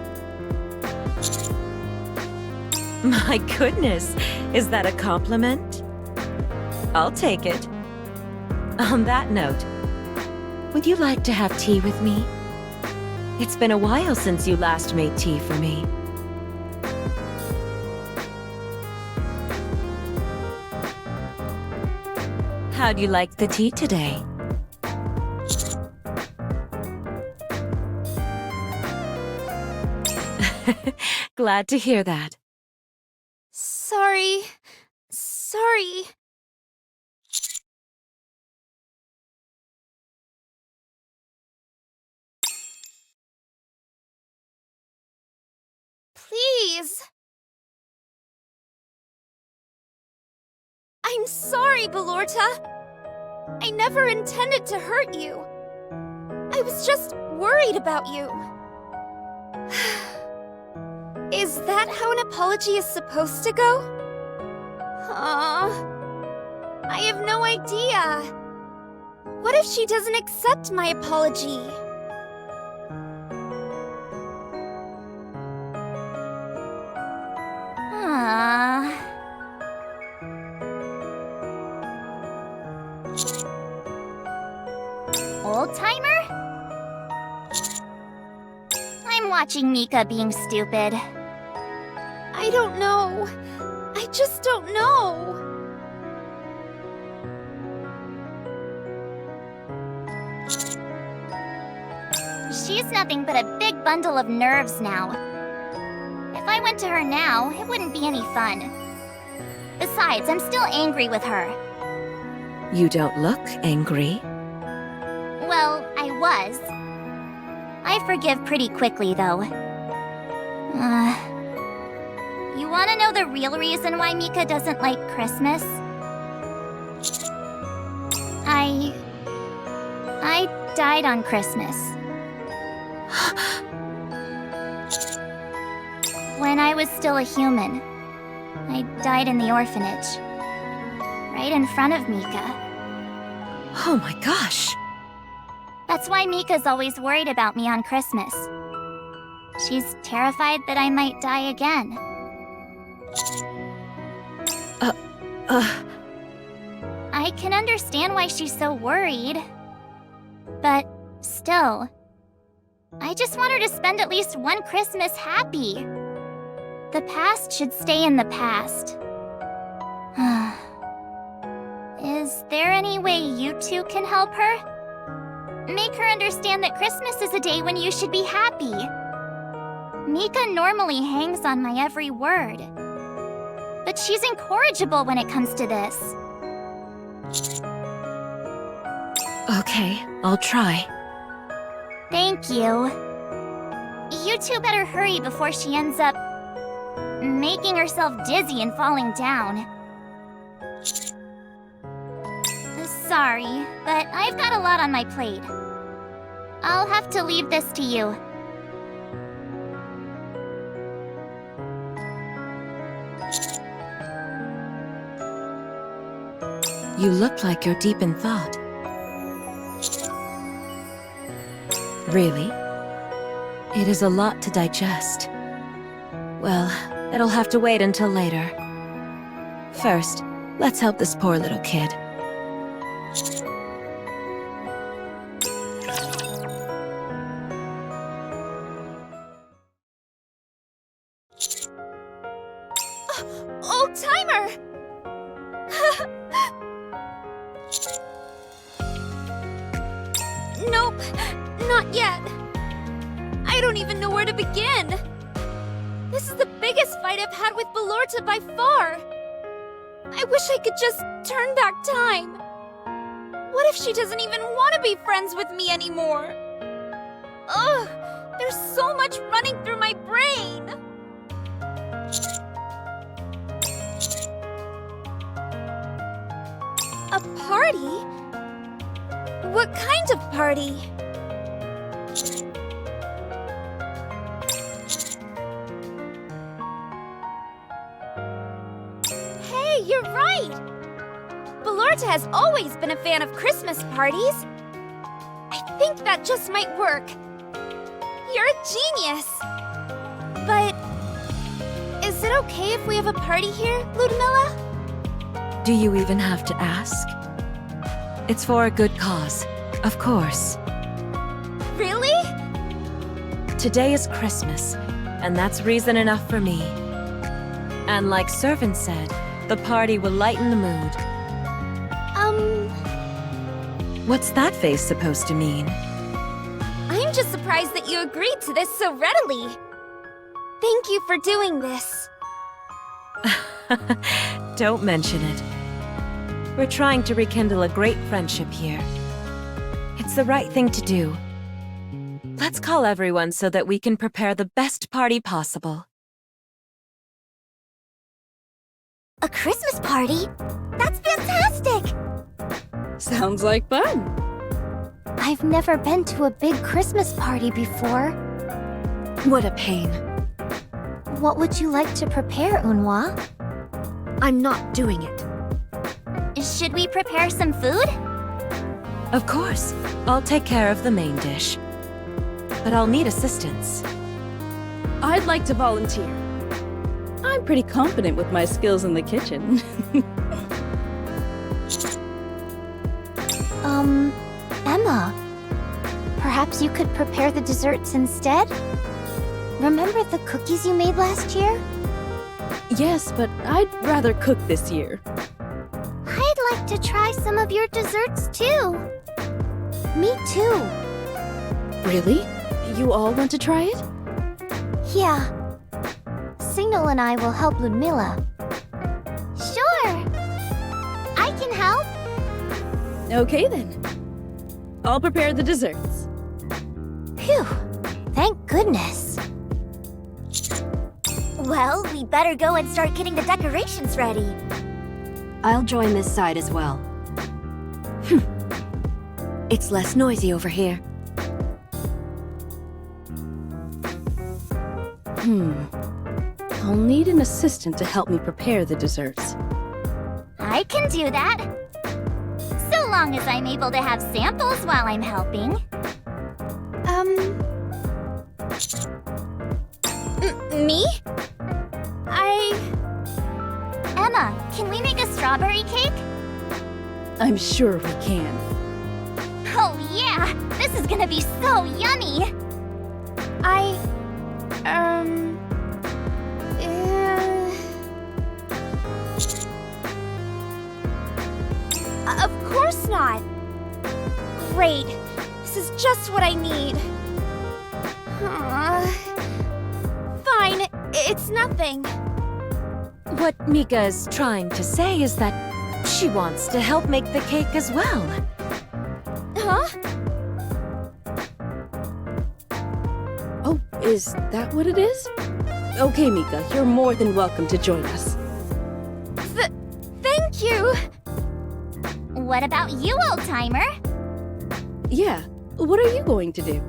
[SPEAKER 3] My goodness, is that a compliment? I'll take it. On that note, would you like to have tea with me? It's been a while since you last made tea for me. How'd you like the tea today? Glad to hear that.
[SPEAKER 9] Sorry. Please. I'm sorry, Belorta. I never intended to hurt you. I was just worried about you. Is that how an apology is supposed to go? I have no idea. What if she doesn't accept my apology?
[SPEAKER 2] Old-timer? I'm watching Mika being stupid.
[SPEAKER 9] I don't know. I just don't know.
[SPEAKER 2] She's nothing but a big bundle of nerves now. If I went to her now, it wouldn't be any fun. Besides, I'm still angry with her.
[SPEAKER 3] You don't look angry.
[SPEAKER 2] Well, I was. I forgive pretty quickly, though. You
[SPEAKER 9] want to know the real reason why Mika doesn't like Christmas? I died on Christmas. When I was still a human, I died in the orphanage. Right in front of Mika.
[SPEAKER 3] Oh my gosh!
[SPEAKER 9] That's why Mika's always worried about me on Christmas. She's terrified that I might die again. I can understand why she's so worried. But still, I just want her to spend at least one Christmas happy. The past should stay in the past. Is there any way you two can help her? Make her understand that Christmas is a day when you should be happy. Mika normally hangs on my every word. But she's incorrigible when it comes to this.
[SPEAKER 3] Okay, I'll try.
[SPEAKER 9] Thank you. You two better hurry before she ends up making herself dizzy and falling down. Sorry, but I've got a lot on my plate. I'll have to leave this to you.
[SPEAKER 3] You look like you're deep in thought. Really? It is a lot to digest. Well, it'll have to wait until later. First, let's help this poor little kid.
[SPEAKER 9] Old timer! Nope, not yet. I don't even know where to begin. This is the biggest fight I've had with Belorta by far. I wish I could just turn back time. What if she doesn't even want to be friends with me anymore? Ugh, there's so much running through my brain. A party? What kind of party? Hey, you're right! Belorta has always been a fan of Christmas parties. I think that just might work. You're a genius! But is it okay if we have a party here, Ludmilla?
[SPEAKER 3] Do you even have to ask? It's for a good cause, of course.
[SPEAKER 9] Really?
[SPEAKER 3] Today is Christmas, and that's reason enough for me. And like Servant said, the party will lighten the mood. What's that face supposed to mean?
[SPEAKER 9] I'm just surprised that you agreed to this so readily. Thank you for doing this.
[SPEAKER 3] Don't mention it. We're trying to rekindle a great friendship here. It's the right thing to do. Let's call everyone so that we can prepare the best party possible.
[SPEAKER 9] A Christmas party? That's fantastic!
[SPEAKER 8] Sounds like fun.
[SPEAKER 9] I've never been to a big Christmas party before.
[SPEAKER 10] What a pain.
[SPEAKER 9] What would you like to prepare, Unhwa?
[SPEAKER 10] I'm not doing it.
[SPEAKER 9] Should we prepare some food?
[SPEAKER 3] Of course, I'll take care of the main dish. But I'll need assistance.
[SPEAKER 8] I'd like to volunteer. I'm pretty confident with my skills in the kitchen.
[SPEAKER 9] Emma, perhaps you could prepare the desserts instead? Remember the cookies you made last year?
[SPEAKER 8] Yes, but I'd rather cook this year.
[SPEAKER 9] I'd like to try some of your desserts too. Me too.
[SPEAKER 8] Really? You all want to try it?
[SPEAKER 9] Yeah. Signal and I will help Ludmilla. Sure. I can help.
[SPEAKER 8] Okay then. I'll prepare the desserts.
[SPEAKER 9] Phew. Thank goodness. Well, Well, we better go and start getting the decorations ready.
[SPEAKER 7] I'll join this side as well.
[SPEAKER 10] It's less noisy over here.
[SPEAKER 8] I'll need an assistant to help me prepare the desserts.
[SPEAKER 2] I can do that. So long as I'm able to have samples while I'm helping.
[SPEAKER 9] Me?
[SPEAKER 2] Emma, can we make a strawberry cake?
[SPEAKER 8] I'm sure we can.
[SPEAKER 2] Oh yeah! This is gonna be so yummy!
[SPEAKER 9] Of course not. Great. This is just what I need. Fine, it's nothing.
[SPEAKER 3] What Mika is trying to say is that she wants to help make the cake as well.
[SPEAKER 9] Huh?
[SPEAKER 8] Oh, is that what it is? Okay, Mika, you're more than welcome to join us.
[SPEAKER 9] Thank you.
[SPEAKER 2] What about you, old-timer?
[SPEAKER 8] Yeah, what are you going to do?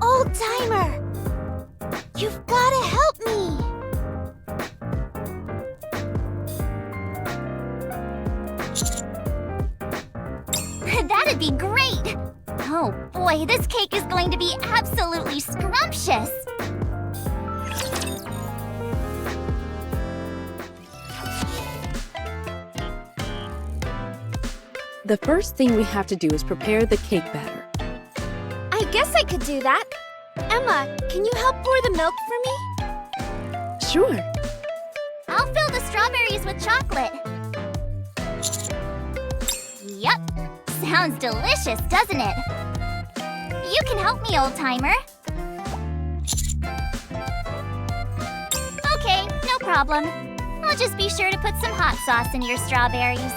[SPEAKER 9] Old-timer! You've gotta help me!
[SPEAKER 2] That'd be great! Oh boy, this cake is going to be absolutely scrumptious!
[SPEAKER 8] The first thing we have to do is prepare the cake batter.
[SPEAKER 9] I guess I could do that. Emma, can you help pour the milk for me?
[SPEAKER 8] Sure.
[SPEAKER 2] I'll fill the strawberries with chocolate. Yup. Sounds delicious, doesn't it? You can help me, old-timer. Okay, no problem. I'll just be sure to put some hot sauce in your strawberries.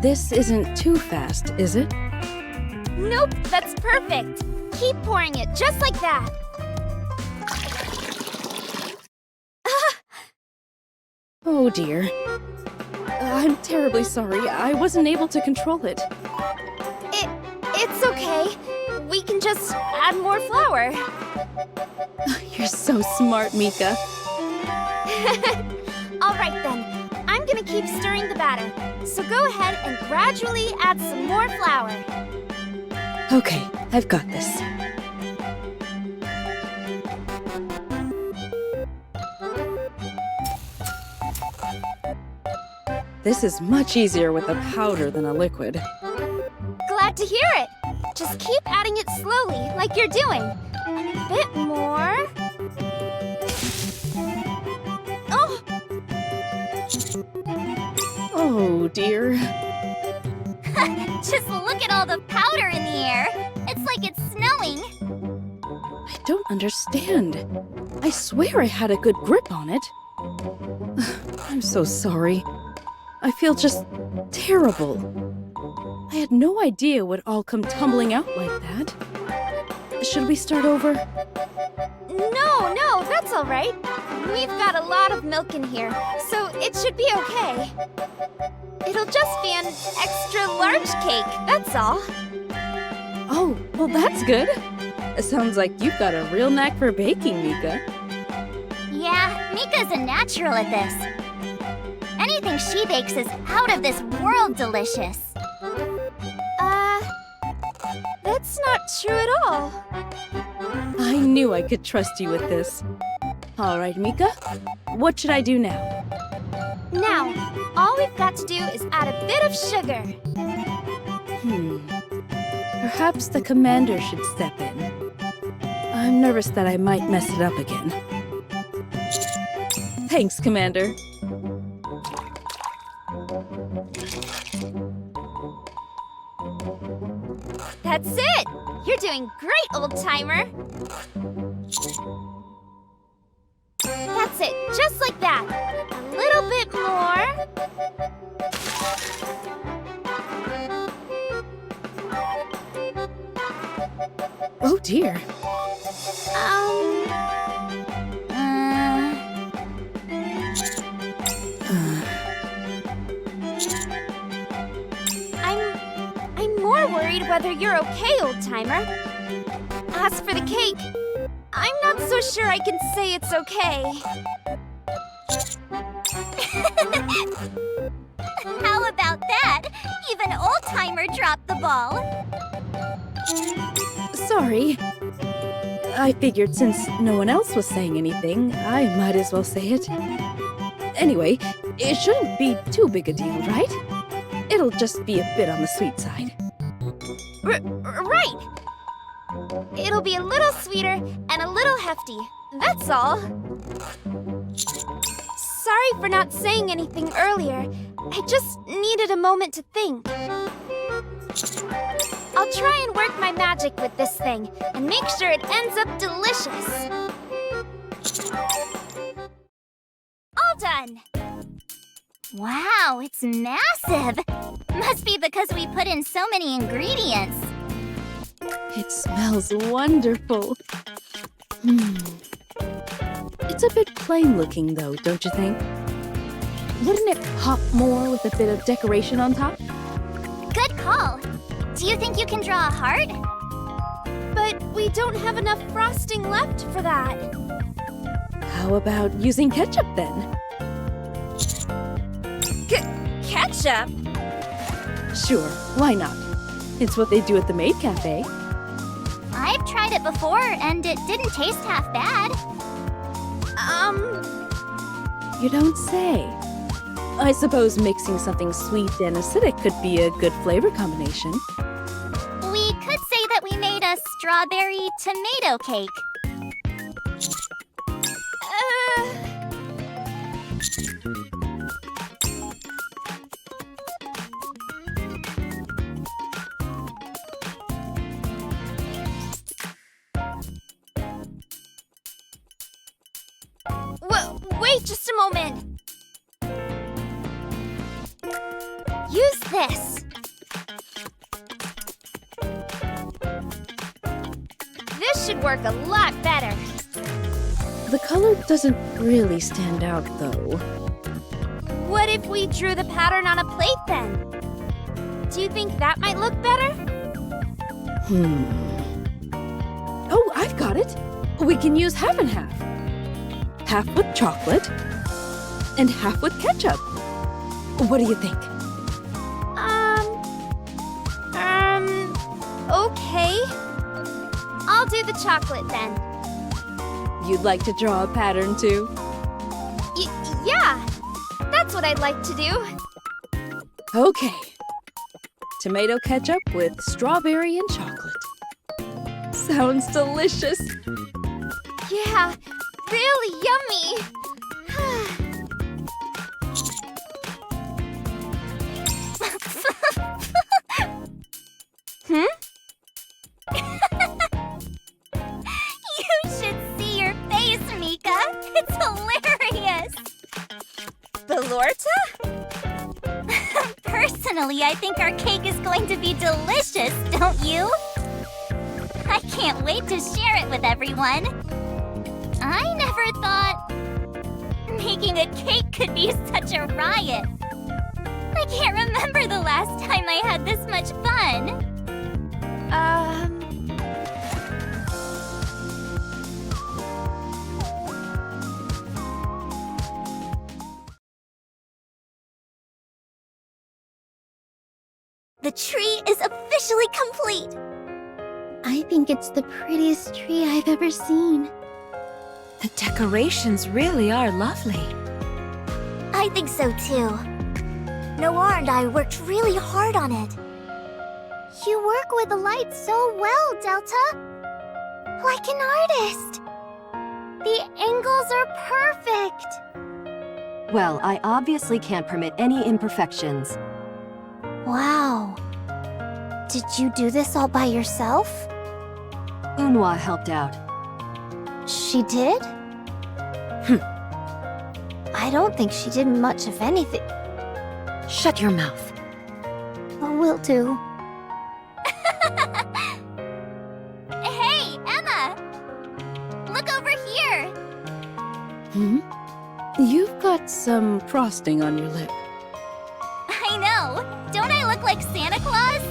[SPEAKER 8] This isn't too fast, is it?
[SPEAKER 9] Nope, that's perfect. Keep pouring it just like that.
[SPEAKER 8] Oh dear. I'm terribly sorry. I wasn't able to control it.
[SPEAKER 9] It's okay. We can just add more flour.
[SPEAKER 8] You're so smart, Mika.
[SPEAKER 9] All right then. I'm gonna keep stirring the batter. So go ahead and gradually add some more flour.
[SPEAKER 8] Okay, I've got this. This is much easier with a powder than a liquid.
[SPEAKER 9] Glad to hear it. Just keep adding it slowly, like you're doing. And a bit more. Oh!
[SPEAKER 8] Oh dear.
[SPEAKER 2] Just look at all the powder in the air. It's like it's snowing.
[SPEAKER 8] I don't understand. I swear I had a good grip on it. I'm so sorry. I feel just terrible. I had no idea it would all come tumbling out like that. Should we start over?
[SPEAKER 9] No, that's all right. We've got a lot of milk in here, so it should be okay. It'll just be an extra large cake, that's all.
[SPEAKER 8] Oh, well that's good. It sounds like you've got a real knack for baking, Mika.
[SPEAKER 2] Yeah, Mika's a natural at this. Anything she bakes is out of this world delicious.
[SPEAKER 9] That's not true at all.
[SPEAKER 8] I knew I could trust you with this. All right, Mika. What should I do now?
[SPEAKER 9] Now, all we've got to do is add a bit of sugar.
[SPEAKER 8] Perhaps the commander should step in. I'm nervous that I might mess it up again. Thanks, Commander.
[SPEAKER 9] That's it! You're doing great, old-timer! That's it, just like that. A little bit more.
[SPEAKER 8] Oh dear.
[SPEAKER 9] I'm more worried whether you're okay, old-timer. As for the cake, I'm not so sure I can say it's okay.
[SPEAKER 2] How about that? Even old-timer dropped the ball.
[SPEAKER 8] Sorry. I figured since no one else was saying anything, I might as well say it. Anyway, it shouldn't be too big a deal, right? It'll just be a bit on the sweet side.
[SPEAKER 9] Right! It'll be a little sweeter and a little hefty. That's all. Sorry for not saying anything earlier. I just needed a moment to think. I'll try and work my magic with this thing and make sure it ends up delicious.
[SPEAKER 2] All done. Wow, it's massive. Must be because we put in so many ingredients.
[SPEAKER 8] It smells wonderful. It's a bit plain looking though, don't you think? Wouldn't it pop more with a bit of decoration on top?
[SPEAKER 2] Good call. Do you think you can draw a heart?
[SPEAKER 9] But we don't have enough frosting left for that.
[SPEAKER 8] How about using ketchup then?
[SPEAKER 9] Ketchup?
[SPEAKER 8] Sure, why not? It's what they do at the Maid Cafe.
[SPEAKER 2] I've tried it before, and it didn't taste half bad.
[SPEAKER 8] You don't say. I suppose mixing something sweet and acidic could be a good flavor combination.
[SPEAKER 2] We could say that we made a strawberry tomato cake.
[SPEAKER 9] Wait just a moment. Use this. This should work a lot better.
[SPEAKER 8] The color doesn't really stand out though.
[SPEAKER 9] What if we drew the pattern on a plate then? Do you think that might look better?
[SPEAKER 8] Oh, I've got it. We can use half and half. Half with chocolate and half with ketchup. What do you think?
[SPEAKER 9] Okay. I'll do the chocolate then.
[SPEAKER 8] You'd like to draw a pattern too?
[SPEAKER 9] Yeah, that's what I'd like to do.
[SPEAKER 8] Okay. Tomato ketchup with strawberry and chocolate. Sounds delicious.
[SPEAKER 9] Yeah, really yummy.
[SPEAKER 2] You should see your face, Mika. It's hilarious.
[SPEAKER 9] Belorta?
[SPEAKER 2] Personally, I think our cake is going to be delicious, don't you? I can't wait to share it with everyone. I never thought making a cake could be such a riot. I can't remember the last time I had this much fun. The tree is officially complete.
[SPEAKER 1] I think it's the prettiest tree I've ever seen.
[SPEAKER 3] The decorations really are lovely.
[SPEAKER 2] I think so too. Noir and I worked really hard on it. You work with the light so well, Delta. Like an artist. The angles are perfect.
[SPEAKER 7] Well, I obviously can't permit any imperfections.
[SPEAKER 1] Wow. Did you do this all by yourself?
[SPEAKER 7] Unhwa helped out.
[SPEAKER 1] She did? I don't think she did much of anything.
[SPEAKER 10] Shut your mouth.
[SPEAKER 1] Will do.
[SPEAKER 2] Hey, Emma! Look over here!
[SPEAKER 8] Hmm? You've got some frosting on your lip.
[SPEAKER 2] I know! Don't I look like Santa Claus?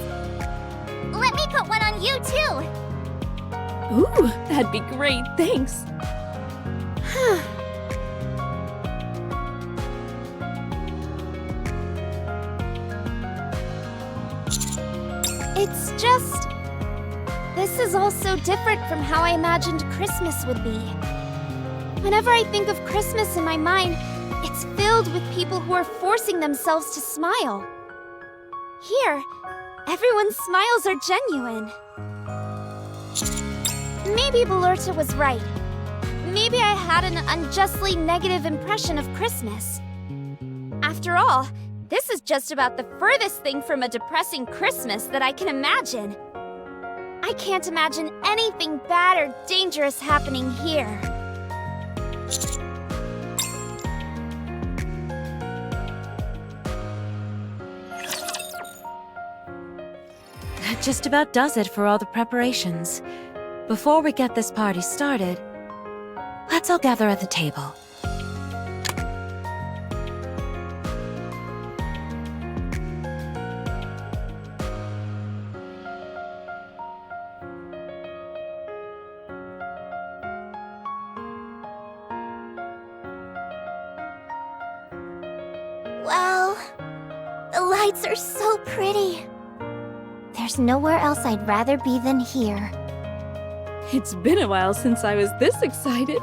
[SPEAKER 2] Let me put one on you, too!
[SPEAKER 8] Ooh, that'd be great, thanks.
[SPEAKER 9] It's just... This is all so different from how I imagined Christmas would be. Whenever I think of Christmas in my mind, it's filled with people who are forcing themselves to smile. Here, everyone's smiles are genuine. Maybe Belurta was right. Maybe I had an unjustly negative impression of Christmas. After all, this is just about the furthest thing from a depressing Christmas that I can imagine. I can't imagine anything bad or dangerous happening here.
[SPEAKER 3] That just about does it for all the preparations. Before we get this party started, let's all gather at the table.
[SPEAKER 1] Wow. The lights are so pretty. There's nowhere else I'd rather be than here.
[SPEAKER 8] It's been a while since I was this excited.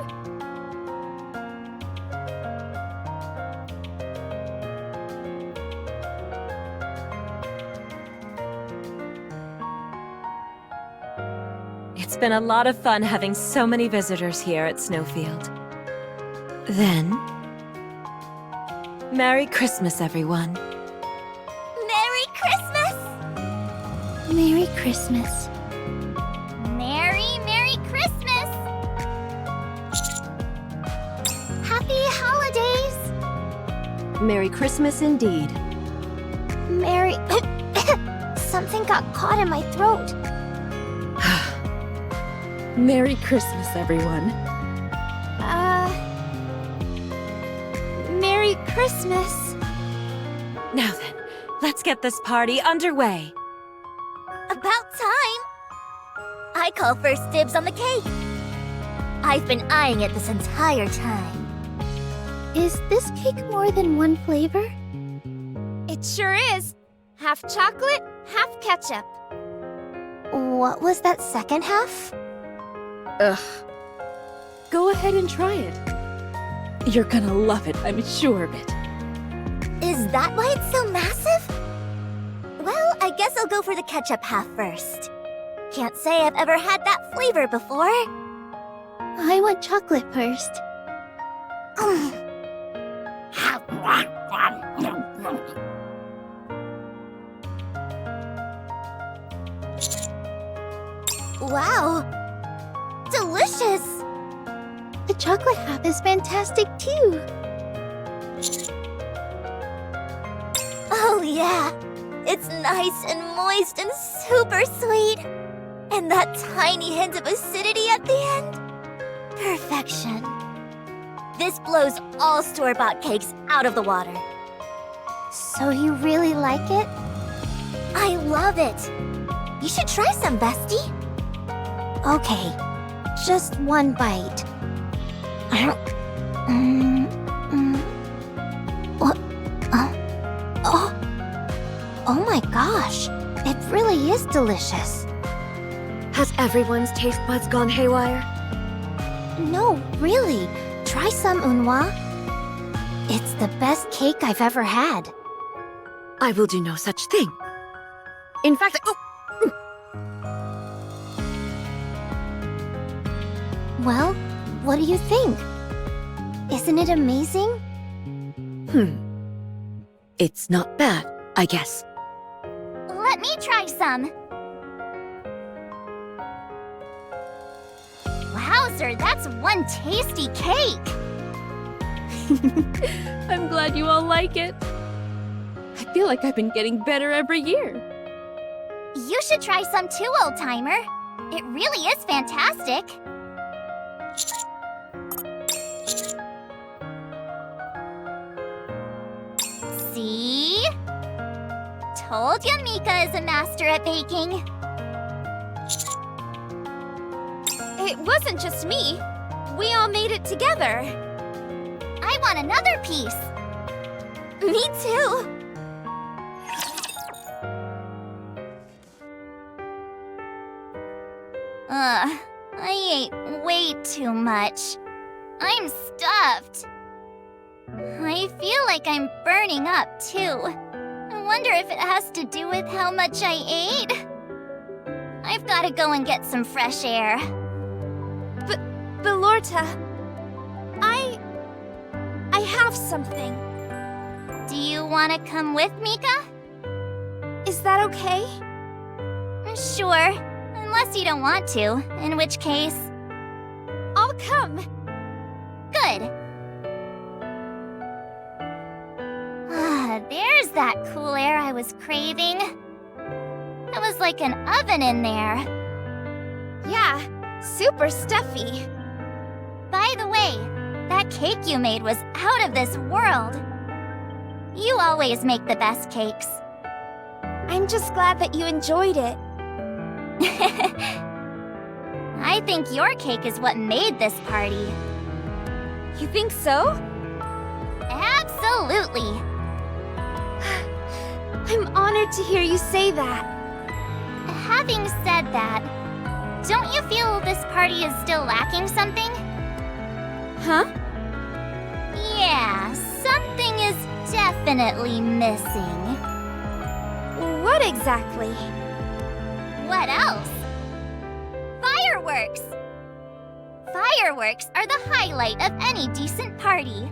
[SPEAKER 3] It's been a lot of fun having so many visitors here at Snowfield. Then, Merry Christmas, everyone.
[SPEAKER 2] Merry Christmas!
[SPEAKER 1] Merry Christmas.
[SPEAKER 2] Merry Christmas! Happy holidays!
[SPEAKER 7] Merry Christmas indeed.
[SPEAKER 1] Merry... Something got caught in my throat.
[SPEAKER 8] Merry Christmas, everyone.
[SPEAKER 9] Merry Christmas.
[SPEAKER 3] Now then, let's get this party underway.
[SPEAKER 2] About time! I call first dibs on the cake. I've been eyeing it this entire time.
[SPEAKER 1] Is this cake more than one flavor?
[SPEAKER 9] It sure is. Half chocolate, half ketchup.
[SPEAKER 1] What was that second half?
[SPEAKER 8] Ugh. Go ahead and try it. You're gonna love it, I'm sure of it.
[SPEAKER 2] Is that why it's so massive? Well, I guess I'll go for the ketchup half first. Can't say I've ever had that flavor before.
[SPEAKER 1] I want chocolate first.
[SPEAKER 2] Wow! Delicious!
[SPEAKER 1] The chocolate half is fantastic too.
[SPEAKER 2] Oh yeah! It's nice and moist and super sweet! And that tiny hint of acidity at the end? Perfection. This blows all store-bought cakes out of the water.
[SPEAKER 1] So you really like it?
[SPEAKER 2] I love it! You should try some, bestie!
[SPEAKER 1] Okay, just one bite. What? Oh my gosh, it really is delicious.
[SPEAKER 10] Has everyone's taste buds gone haywire?
[SPEAKER 1] No, really, try some, Unhwa. It's the best cake I've ever had.
[SPEAKER 10] I will do no such thing. In fact,
[SPEAKER 1] Well, what do you think? Isn't it amazing?
[SPEAKER 10] It's not bad, I guess.
[SPEAKER 2] Let me try some.
[SPEAKER 9] Wowzer, that's one tasty cake!
[SPEAKER 8] I'm glad you all like it. I feel like I've been getting better every year.
[SPEAKER 9] You should try some too, old-timer. It really is fantastic. See? Told ya Mika is a master at baking. It wasn't just me. We all made it together. I want another piece. Me too. I ate way too much. I'm stuffed. I feel like I'm burning up too. I wonder if it has to do with how much I ate. I've got to go and get some fresh air. Belorta, I have something. Do you want to come with, Mika? Is that okay? Sure, unless you don't want to, in which case... I'll come. Good. There's that cool air I was craving. It was like an oven in there. Yeah, super stuffy. By the way, that cake you made was out of this world. You always make the best cakes. I'm just glad that you enjoyed it. I think your cake is what made this party. You think so? Absolutely. I'm honored to hear you say that. Having said that, don't you feel this party is still lacking something? Huh? Yeah, something is definitely missing. What exactly? What else? Fireworks! Fireworks are the highlight of any decent party.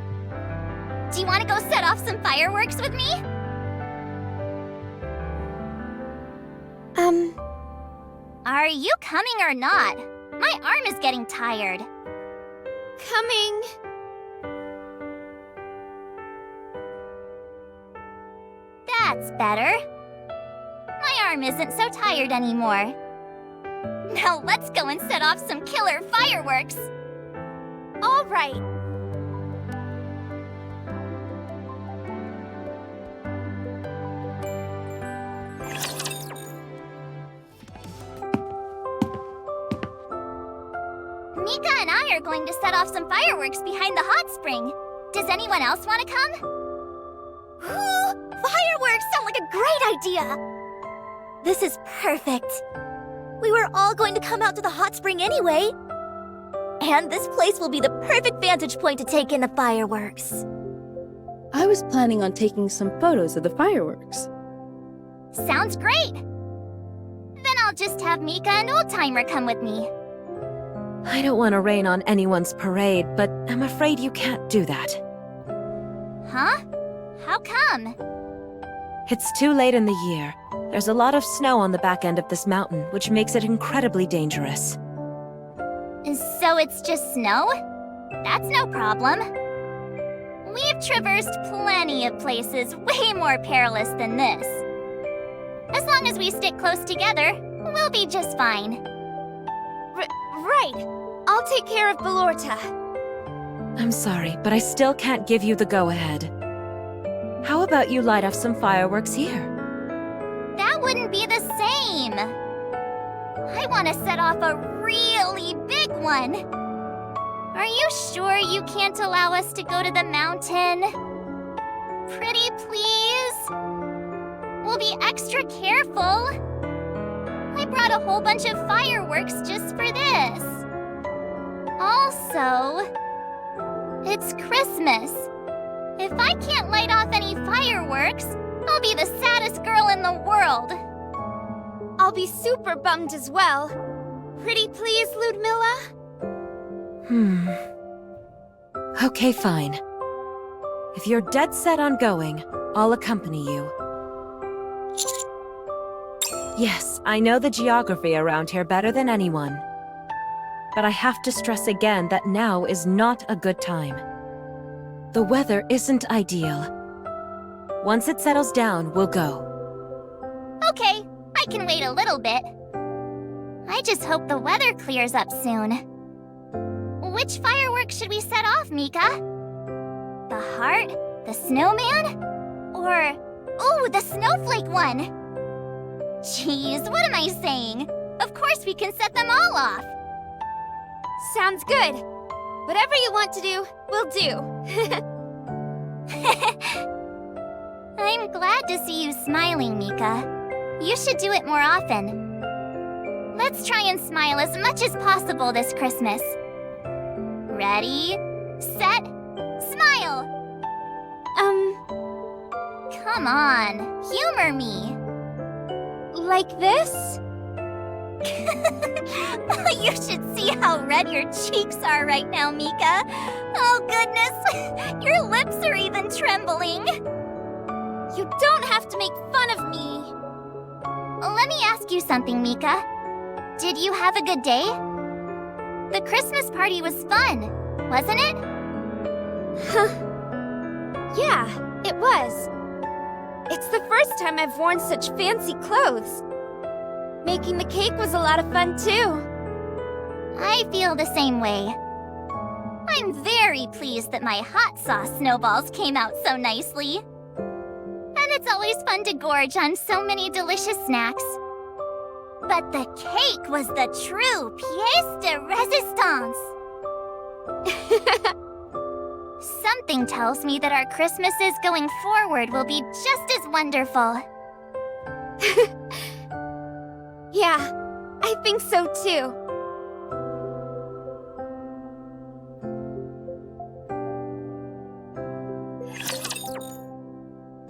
[SPEAKER 9] Do you want to go set off some fireworks with me? Are you coming or not? My arm is getting tired. Coming. That's better. My arm isn't so tired anymore. Now let's go and set off some killer fireworks. All right. Mika and I are going to set off some fireworks behind the hot spring. Does anyone else want to come? Fireworks sound like a great idea! This is perfect. We were all going to come out to the hot spring anyway. And this place will be the perfect vantage point to take in the fireworks.
[SPEAKER 8] I was planning on taking some photos of the fireworks.
[SPEAKER 9] Sounds great! Then I'll just have Mika and Old-Timer come with me.
[SPEAKER 3] I don't want to rain on anyone's parade, but I'm afraid you can't do that.
[SPEAKER 9] Huh? How come?
[SPEAKER 3] It's too late in the year. There's a lot of snow on the back end of this mountain, which makes it incredibly dangerous.
[SPEAKER 9] So it's just snow? That's no problem. We've traversed plenty of places way more perilous than this. As long as we stick close together, we'll be just fine. Right. I'll take care of Belorta.
[SPEAKER 3] I'm sorry, but I still can't give you the go-ahead. How about you light off some fireworks here?
[SPEAKER 9] That wouldn't be the same. I want to set off a really big one. Are you sure you can't allow us to go to the mountain? Pretty please? We'll be extra careful. I brought a whole bunch of fireworks just for this. Also, it's Christmas. If I can't light off any fireworks, I'll be the saddest girl in the world. I'll be super bummed as well. Pretty please, Ludmilla?
[SPEAKER 3] Okay, fine. If you're dead set on going, I'll accompany you. Yes, I know the geography around here better than anyone. but I have to stress again that now is not a good time. The weather isn't ideal. Once it settles down, we'll go.
[SPEAKER 2] Okay, I can wait a little bit. I just hope the weather clears up soon. Which fireworks should we set off, Mika? The heart? The snowman? Or, ooh, the snowflake one! Jeez, what am I saying? Of course we can set them all off!
[SPEAKER 9] Sounds good. Whatever you want to do, we'll do.
[SPEAKER 2] I'm glad to see you smiling, Mika. You should do it more often. Let's try and smile as much as possible this Christmas. Ready, set, smile! Come on, humor me.
[SPEAKER 9] Like this?
[SPEAKER 2] You should see how red your cheeks are right now, Mika. Oh goodness, your lips are even trembling.
[SPEAKER 9] You don't have to make fun of me.
[SPEAKER 2] Let me ask you something, Mika. Did you have a good day? The Christmas party was fun, wasn't it?
[SPEAKER 9] Yeah, it was. It's the first time I've worn such fancy clothes. Making the cake was a lot of fun, too.
[SPEAKER 2] I feel the same way. I'm very pleased that my hot sauce snowballs came out so nicely. And it's always fun to gorge on so many delicious snacks. But the cake was the true pièce de résistance. Something tells me that our Christmases going forward will be just as wonderful.
[SPEAKER 9] Yeah, I think so too.